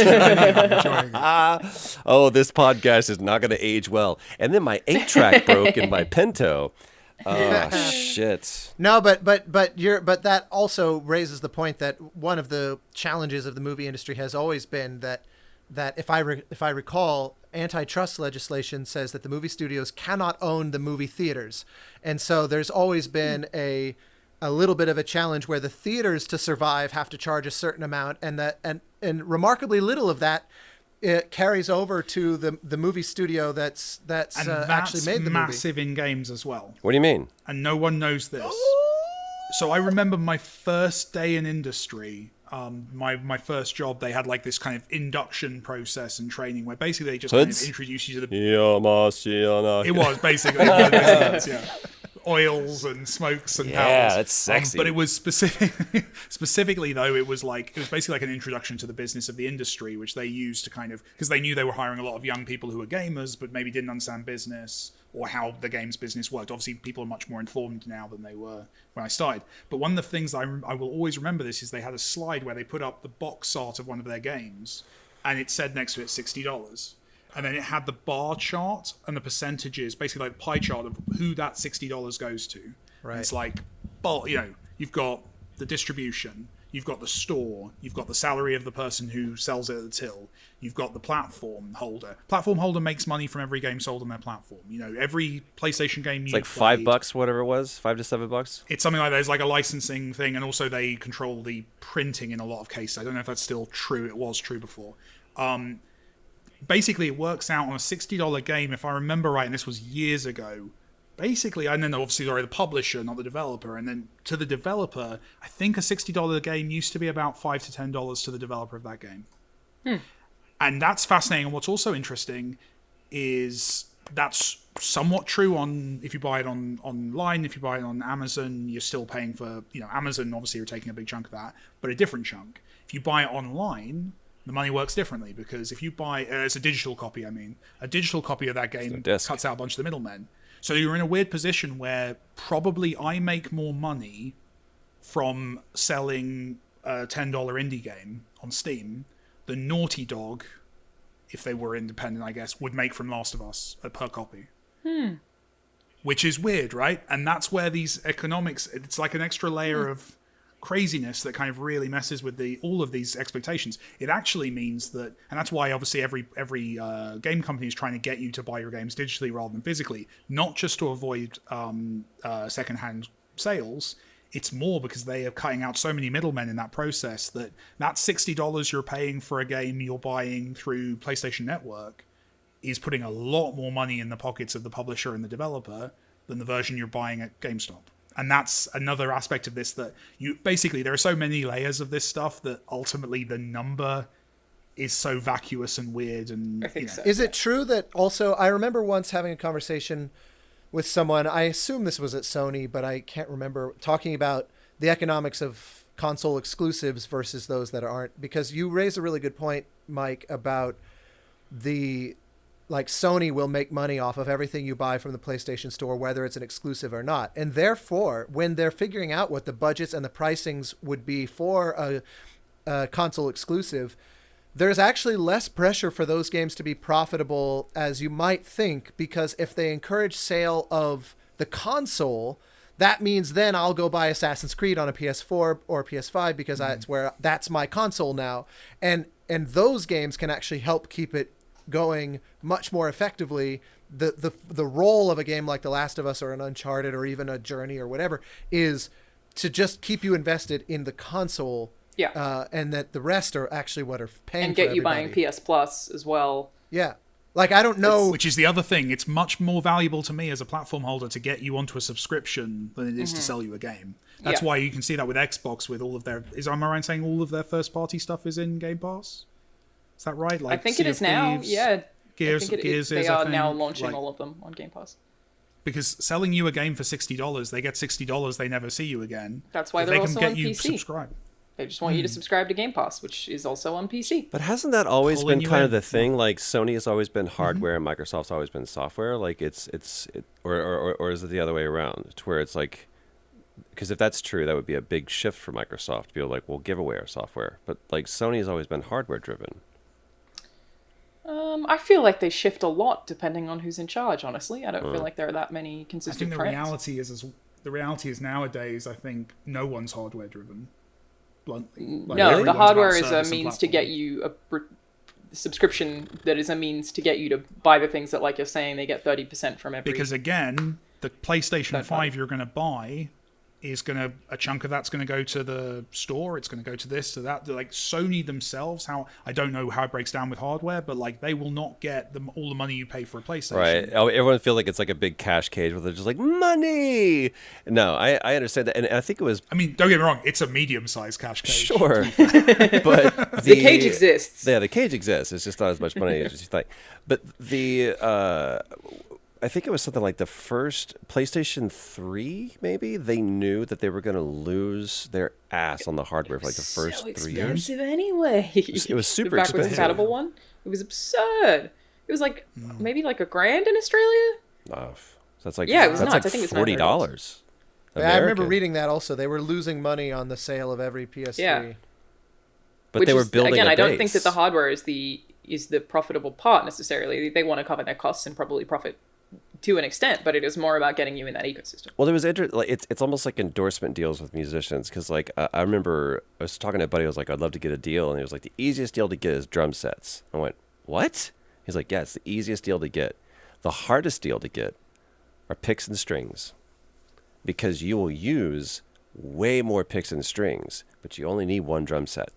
Oh, this podcast is not going to age well. And then my 8-track broke in my Pinto. Oh, shit. No, but that also raises the point that one of the challenges of the movie industry has always been that if I recall, antitrust legislation says that the movie studios cannot own the movie theaters. And so there's always been a little bit of a challenge where the theaters to survive have to charge a certain amount, and remarkably little of that it carries over to the movie studio that's actually made the movie. Massive in games as well. What do you mean? And no one knows this. So I remember my first day in industry. My first job, they had like this kind of induction process and training where basically they just kind of introduce you to the. It was basically oils and smokes and powders. Yeah, that's sexy. But it was specifically though, it was basically like an introduction to the business of the industry, which they used to kind of, because they knew they were hiring a lot of young people who were gamers, but maybe didn't understand business or how the games business worked. Obviously, people are much more informed now than they were when I started. But one of the things I will always remember this is they had a slide where they put up the box art of one of their games, and it said next to it $60. And then it had the bar chart and the percentages, basically like the pie chart of who that $60 goes to. Right. And it's like, you've got the distribution, you've got the store, you've got the salary of the person who sells it at the till, you've got the platform holder. Platform holder makes money from every game sold on their platform. You know, every PlayStation game it's like $5, whatever it was, $5 to $7. It's something like that. It's like a licensing thing, and also they control the printing in a lot of cases. I don't know if that's still true. It was true before. Basically, it works out on a $60 game, if I remember right, and this was years ago. Basically, and then obviously, the publisher, not the developer. And then to the developer, I think a $60 game used to be about $5 to $10 to the developer of that game. And that's fascinating. And what's also interesting is that's somewhat true on if you buy it online, if you buy it on Amazon, you're still paying for, Amazon, obviously, you're taking a big chunk of that, but a different chunk. If you buy it online, the money works differently, because if you buy, it's a digital copy, a digital copy of that game cuts out a bunch of the middlemen. So you're in a weird position where probably I make more money from selling a $10 indie game on Steam than Naughty Dog, if they were independent, I guess, would make from Last of Us per copy. Which is weird, right? And that's where these economics, it's like an extra layer of craziness that kind of really messes with all of these expectations. It actually means that, and that's why obviously every game company is trying to get you to buy your games digitally rather than physically, not just to avoid secondhand sales. It's more because they are cutting out so many middlemen in that process that $60 you're paying for a game you're buying through PlayStation Network is putting a lot more money in the pockets of the publisher and the developer than the version you're buying at GameStop. And that's another aspect of this, that there are so many layers of this stuff that ultimately the number is so vacuous and weird. And I think so. Is it true that also, I remember once having a conversation with someone, I assume this was at Sony, but I can't remember, talking about the economics of console exclusives versus those that aren't, because you raised a really good point, Mike, about Sony will make money off of everything you buy from the PlayStation Store, whether it's an exclusive or not. And therefore, when they're figuring out what the budgets and the pricings would be for a console exclusive, there's actually less pressure for those games to be profitable as you might think, because if they encourage sale of the console, that means then I'll go buy Assassin's Creed on a PS4 or PS5 because that's my console now. And those games can actually help keep it going much more effectively. The role of a game like The Last of Us or an Uncharted or even a Journey or whatever is to just keep you invested in the console. Yeah. And that the rest are actually what are paying and for get you everybody. buying PS Plus as well. Yeah. Like, I don't know. Which is the other thing. It's much more valuable to me as a platform holder to get you onto a subscription than it is to sell you a game. That's why you can see that with Xbox, with all of their... Am I right in saying all of their first-party stuff is in Game Pass? Is that right? I think it is now, yeah. Gears they are now launching all of them on Game Pass. Because selling you a game for $60, they get $60, they never see you again. That's why they're also on PC. Subscribe. They just want you to subscribe to Game Pass, which is also on PC. But hasn't that always been kind of the thing? Like, Sony has always been hardware and Microsoft's always been software. Like, or is it the other way around? To where it's like, because if that's true, that would be a big shift for Microsoft to be like, we'll give away our software. But like, Sony has always been hardware driven. I feel like they shift a lot depending on who's in charge. Honestly, I don't feel like there are that many consistent. I think the reality is nowadays, I think no one's hardware driven. Bluntly. No, the hardware is a means to get you a subscription that is a means to get you to buy the things that, like you're saying, they get 30% from every. Because again, the PlayStation 5 you're going to buy is a chunk of that's going to go to the store. It's going to go to this, to that. Like Sony themselves, I don't know how it breaks down with hardware, but like they will not get all the money you pay for a PlayStation. Right. Oh, everyone feels like it's like a big cash cage where they're just like, money. No, I understand that. And I think it was... I mean, don't get me wrong. It's a medium-sized cash cage. Sure. But the cage exists. Yeah, the cage exists. It's just not as much money as you think. But I think it was something like the first PlayStation 3, maybe, they knew that they were going to lose their ass on the hardware for like the first 3 years. It was expensive anyway. It was super expensive. The backwards compatible one, it was absurd. It was like maybe like $1,000 in Australia. Oh, so that's like, it was that's nuts. Like I think it's $40. Yeah, I remember reading that also. They were losing money on the sale of every PS3. Yeah. But they were building again, a I don't base. think that the hardware is the profitable part necessarily. They want to cover their costs and probably profit to an extent, but it is more about getting you in that ecosystem. Well, there was it's almost like endorsement deals with musicians, because like I remember I was talking to a buddy. I was like, I'd love to get a deal, and he was like, the easiest deal to get is drum sets. I went, what? He's like, yeah, it's the easiest deal to get. The hardest deal to get are picks and strings, because you will use way more picks and strings, but you only need one drum set.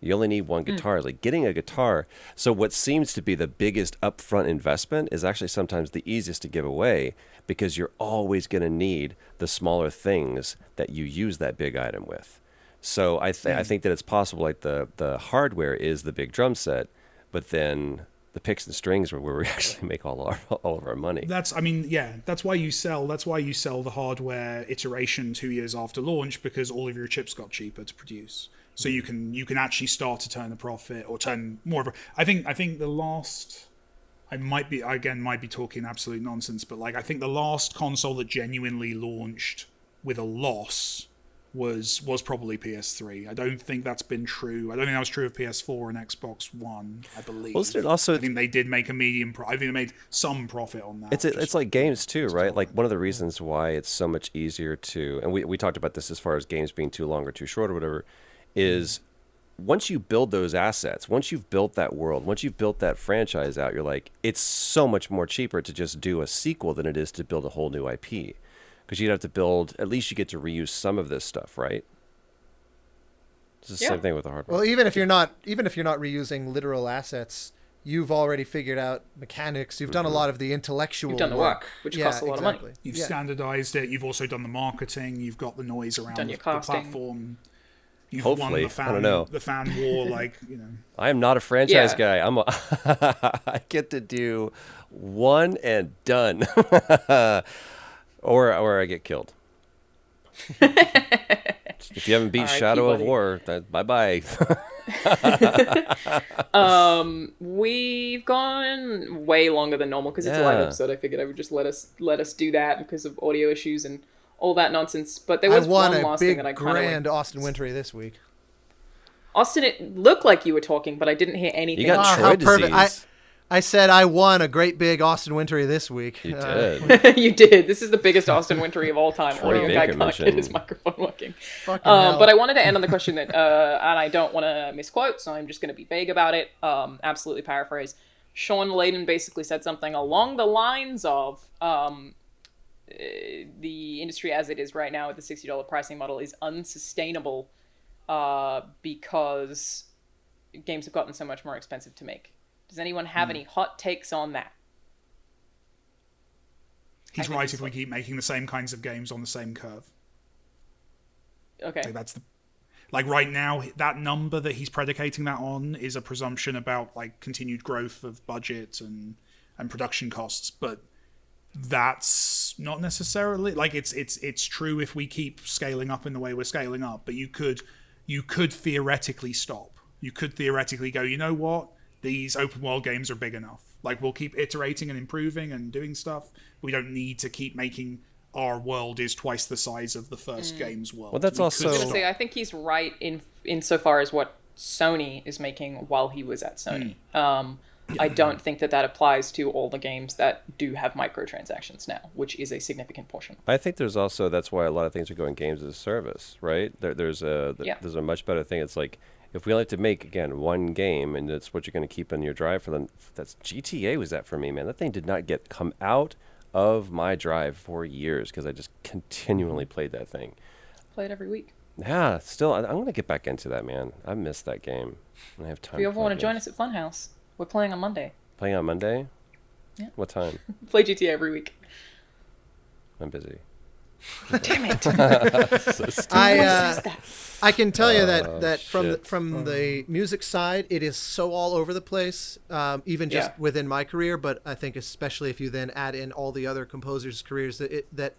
You only need one guitar. Like getting a guitar. So what seems to be the biggest upfront investment is actually sometimes the easiest to give away, because you're always going to need the smaller things that you use that big item with. So I think that it's possible, like the hardware is the big drum set, but then the picks and strings are where we actually make all of our money. That's why you sell the hardware iteration 2 years after launch, because all of your chips got cheaper to produce. So you can actually start to turn a profit, or turn more of a... I think the last... I might be talking absolute nonsense, but like I think the last console that genuinely launched with a loss was probably PS3. I don't think that's been true. I don't think that was true of PS4 and Xbox One, I believe. Well, also, I think they did make a I think they made some profit on that. It's like games too, right? Like one of the reasons why it's so much easier to, and we talked about this as far as games being too long or too short or whatever, is once you build those assets, once you've built that world, once you've built that franchise out, you're like, it's so much more cheaper to just do a sequel than it is to build a whole new IP. Because you'd have to build, at least you get to reuse some of this stuff, right? It's the same thing with the hardware. Well, even if you're not reusing literal assets, you've already figured out mechanics. You've done a lot of the intellectual You've done the work, which costs a lot of money. You've standardized it. You've also done the marketing. You've got the noise around the platform. You've Hopefully, won I don't know. The fan war, I am not a franchise guy. I get to do one and done. Or I get killed. If you haven't beat Shadow of War, bye-bye. We've gone way longer than normal because it's a live episode. I figured I would just let us do that because of audio issues and all that nonsense. But there was one last thing that I kind of grand Austin Wintory this week. Austin, it looked like you were talking, but I didn't hear anything. You got Troy disease. I said I won a great big Austin Wintory this week. You did. You did. This is the biggest Austin Wintory of all time. Audio guy can't get his microphone working. But I wanted to end on the question that, and I don't want to misquote, so I'm just going to be vague about it. Absolutely paraphrase. Sean Layden basically said something along the lines of the industry as it is right now with the $60 pricing model is unsustainable because games have gotten so much more expensive to make. Does anyone have any hot takes on that? He's right if we keep making the same kinds of games on the same curve. Okay. So that's right now, that number that he's predicating that on is a presumption about continued growth of budget and production costs, but that's not necessarily it's true if we keep scaling up in the way we're scaling up, but you could theoretically stop. You could theoretically go, you know what? These open world games are big enough. We'll keep iterating and improving and doing stuff. We don't need to keep making our world is twice the size of the first game's world. Well, that's also... I was going to say, I think he's right insofar as what Sony is making while he was at Sony. I don't think that applies to all the games that do have microtransactions now, which is a significant portion. I think there's also, that's why a lot of things are going games as a service, right? There's a much better thing. It's like, if we like to make, again, one game, and that's what you're going to keep on your drive for them, that's GTA was that for me, man. That thing did not come out of my drive for years because I just continually played that thing. Play it every week. Yeah, still, I'm going to get back into that, man. I missed that game. I have time. If you ever want to join us at Funhouse, we're playing on Monday. Playing on Monday? Yeah. What time? Play GTA every week. I'm busy. Damn it. I can tell you that from the music side, it is so all over the place, even just within my career. But I think especially if you then add in all the other composers' careers, there's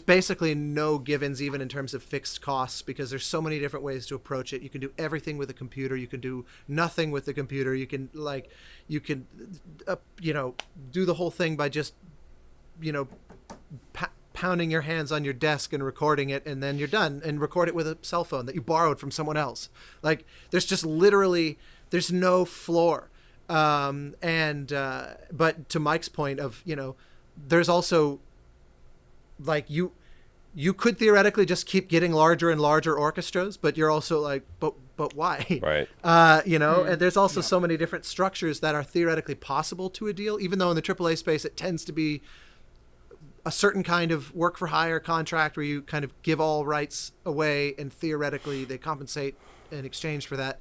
basically no give-ins even in terms of fixed costs because there's so many different ways to approach it. You can do everything with a computer. You can do nothing with the computer. You can do the whole thing by just pounding your hands on your desk and recording it, and then you're done, and record it with a cell phone that you borrowed from someone else. There's just literally, there's no floor. But to Mike's point of, there's also you could theoretically just keep getting larger and larger orchestras, but you're also but why? Right. And there's also so many different structures that are theoretically possible to a deal, even though in the AAA space, it tends to be a certain kind of work for hire contract where you kind of give all rights away and theoretically they compensate in exchange for that.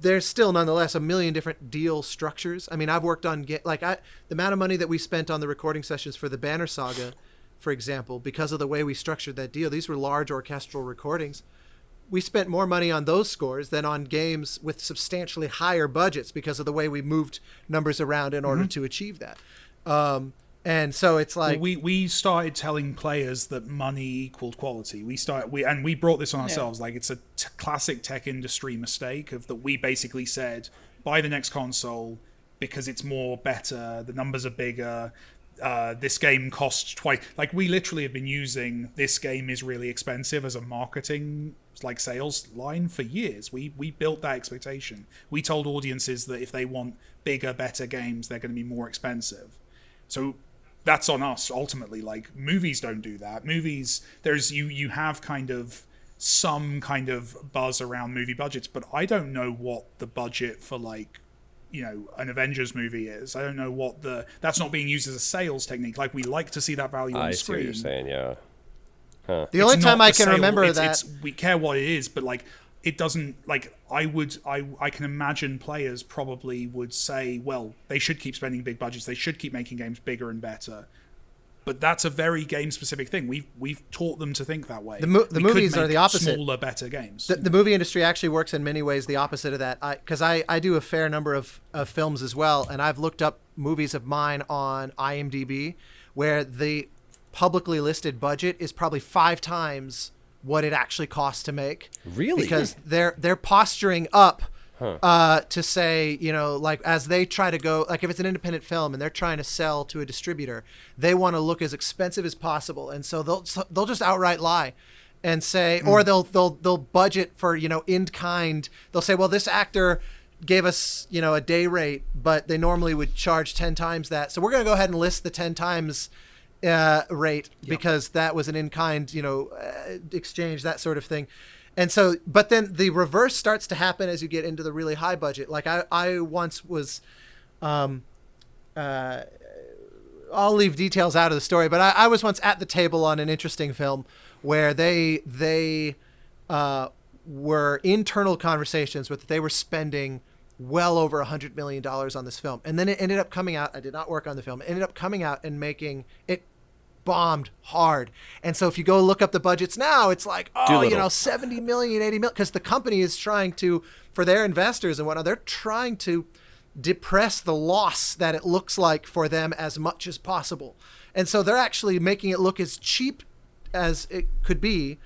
There's still nonetheless a million different deal structures. I mean, I've worked on the amount of money that we spent on the recording sessions for the Banner Saga, for example, because of the way we structured that deal. These were large orchestral recordings. We spent more money on those scores than on games with substantially higher budgets because of the way we moved numbers around in order to achieve that. And so it's we started telling players that money equaled quality. We brought this on ourselves. It's a classic tech industry mistake that we basically said, buy the next console because it's better, the numbers are bigger, this game costs twice. Like, we literally have been using this game is really expensive as a marketing like sales line for years. We built that expectation. We told audiences that if they want bigger, better games, they're going to be more expensive. So that's on us ultimately. Like, movies don't do that. Movies, there's you have kind of some kind of buzz around movie budgets, but I don't know what the budget for like, you know, an Avengers movie is. I don't know what that's not being used as a sales technique. Like, we like to see that value on the screen. I see what you're saying, yeah. Huh. The only time I can remember that we care what it is, but like, it doesn't, like, I can imagine players probably would say, well, they should keep spending big budgets, they should keep making games bigger and better. But that's a very game-specific thing. We've taught them to think that way. The movies are the opposite. Smaller, better games. The movie industry actually works in many ways the opposite of that. Because I do a fair number of films as well, and I've looked up movies of mine on IMDb where the publicly listed budget is probably 5 times what it actually costs to make. Really? Because they're posturing up to say, you know, like, as they try to go, like, if it's an independent film and they're trying to sell to a distributor, they want to look as expensive as possible, and so they'll just outright lie and say, or they'll budget for, you know, in kind. They'll say, well, this actor gave us, you know, a day rate, but they normally would charge 10 times that, so we're going to go ahead and list the 10 times rate because that was an in-kind, you know, exchange, that sort of thing. And so, but then the reverse starts to happen as you get into the really high budget. Like, I once was, I'll leave details out of the story, but I was once at the table on an interesting film where they were internal conversations with, they were spending well over $100 million on this film. And then it ended up coming out, I did not work on the film, it ended up coming out and making it bombed hard. And so if you go look up the budgets now, it's like, oh, you know, 70 million, 80 million, because the company is trying to, for their investors and whatnot, they're trying to depress the loss that it looks like for them as much as possible. And so they're actually making it look as cheap as it could be.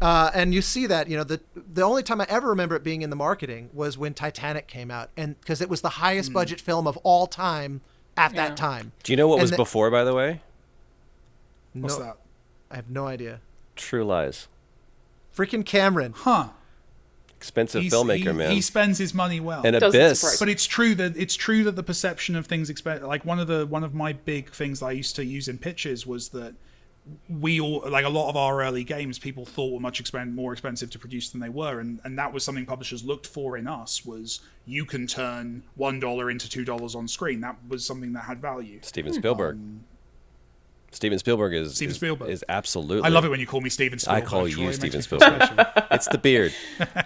And you see that, you know, the only time I ever remember it being in the marketing was when Titanic came out, and because it was the highest budget film of all time at that time. Do you know what was before, by the way? What's that? I have no idea. True Lies. Freaking Cameron. Huh. Expensive filmmaker, man. He spends his money well. And Abyss. But it's true that the perception of things like one of my big things that I used to use in pitches was that we all, like, a lot of our early games, people thought were more expensive to produce than they were, and that was something publishers looked for in us, was you can turn $1 into $2 on screen. That was something that had value. Steven Spielberg. Steven Spielberg is absolutely. I love it when you call me Steven Spielberg. I call you Steven Spielberg. It's the beard.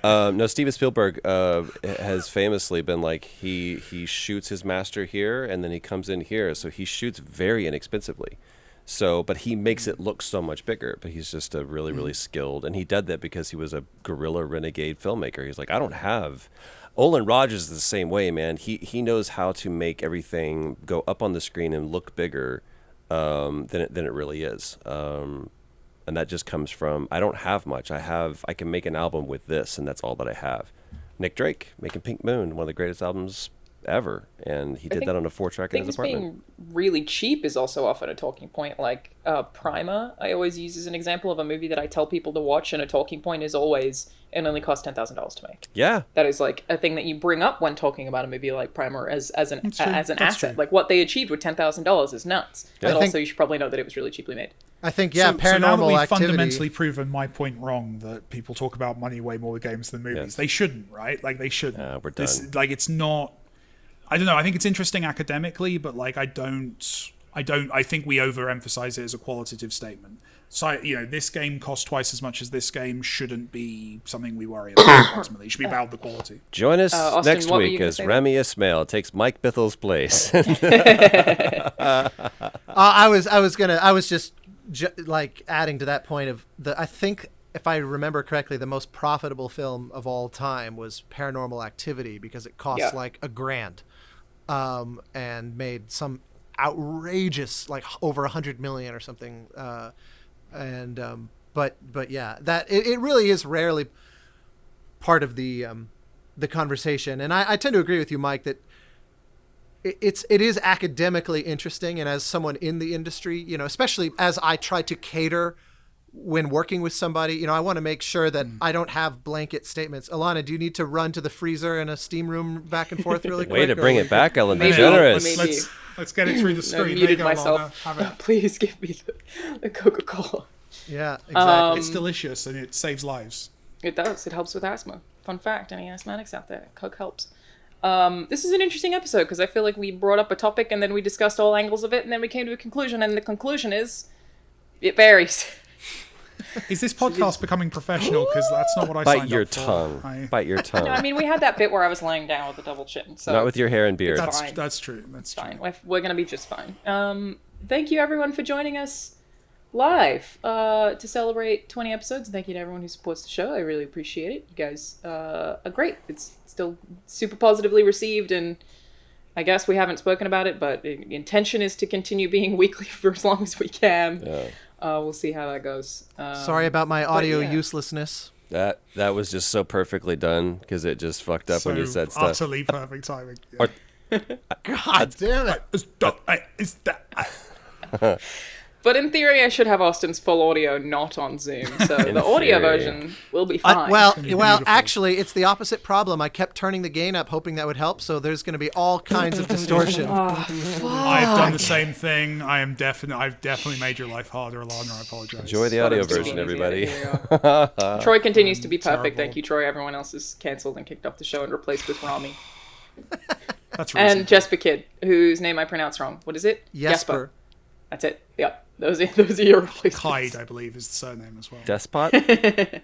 No, Steven Spielberg has famously been like, he shoots his master here and then he comes in here, so he shoots very inexpensively. So, but he makes it look so much bigger. But he's just a really, really skilled, and he did that because he was a guerrilla renegade filmmaker. He's like, I don't have. Olin Rogers is the same way, man. He knows how to make everything go up on the screen and look bigger than it really is, and that just comes from, I don't have much. I can make an album with this, and that's all that I have. Nick Drake making Pink Moon, one of the greatest albums ever, and he did that on a 4-track in his apartment. Being really cheap is also often a talking point. Like Primer, I always use as an example of a movie that I tell people to watch, and a talking point is always, it only cost $10,000 to make. Yeah, that is like a thing that you bring up when talking about a movie like Primer as an asset. True. Like, what they achieved with $10,000 is nuts. Yeah. But also, you should probably know that it was really cheaply made. I think, Paranormal so now that we've Activity. Fundamentally proven my point wrong, that people talk about money way more with games than movies. Yes. They shouldn't, right? Like, they shouldn't. We're done. It's not. I don't know. I think it's interesting academically, but like, I think we overemphasize it as a qualitative statement. So, you know, this game costs twice as much as this game shouldn't be something we worry about. Ultimately, it should be about the quality. Join us Austin, next week as Remy Ismail takes Mike Bithel's place. I was just like adding to that point of I think, if I remember correctly, the most profitable film of all time was Paranormal Activity, because it cost like $1,000, and made some outrageous, like, over 100 million or something. But yeah, that it really is rarely part of the conversation. And I tend to agree with you, Mike, that it is academically interesting, and as someone in the industry, you know, especially as I try to cater when working with somebody, you know, I want to make sure that I don't have blanket statements. Alana, do you need to run to the freezer and a steam room back and forth really quick? Way to bring it back, Ellen Maybe. DeGeneres. Let's get it through the screen. I muted myself. Please give me the Coca-Cola. Yeah, exactly. It's delicious and it saves lives. It does. It helps with asthma. Fun fact, any asthmatics out there, Coke helps. This is an interesting episode because I feel like we brought up a topic and then we discussed all angles of it and then we came to a conclusion, and the conclusion is it varies. Is this podcast becoming professional? Because that's not what I signed up for. Bite your tongue. No, I mean, we had that bit where I was laying down with a double chin. So not with your hair and beard. That's true. That's fine. True. We're going to be just fine. Thank you, everyone, for joining us live to celebrate 20 episodes. Thank you to everyone who supports the show. I really appreciate it. You guys are great. It's still super positively received, and I guess we haven't spoken about it, but the intention is to continue being weekly for as long as we can. Yeah. We'll see how that goes. Sorry about my audio uselessness. That was just so perfectly done because it just fucked up when you said stuff. Utterly perfect timing. Yeah. God damn it. But in theory, I should have Austin's full audio not on Zoom, so the audio version will be fine. Well, actually, it's the opposite problem. I kept turning the gain up, hoping that would help, so there's going to be all kinds of distortion. I've done the same thing. I've definitely made your life harder, Alana. I apologize. Enjoy the audio version, everybody. Troy continues to be perfect. Thank you, Troy. Everyone else is cancelled and kicked off the show and replaced with Rami. That's and Jesper Kid, whose name I pronounced wrong. What is it? Jesper. That's it. Yep. Those are your replacements. Hyde, I believe, is the surname as well. Despot?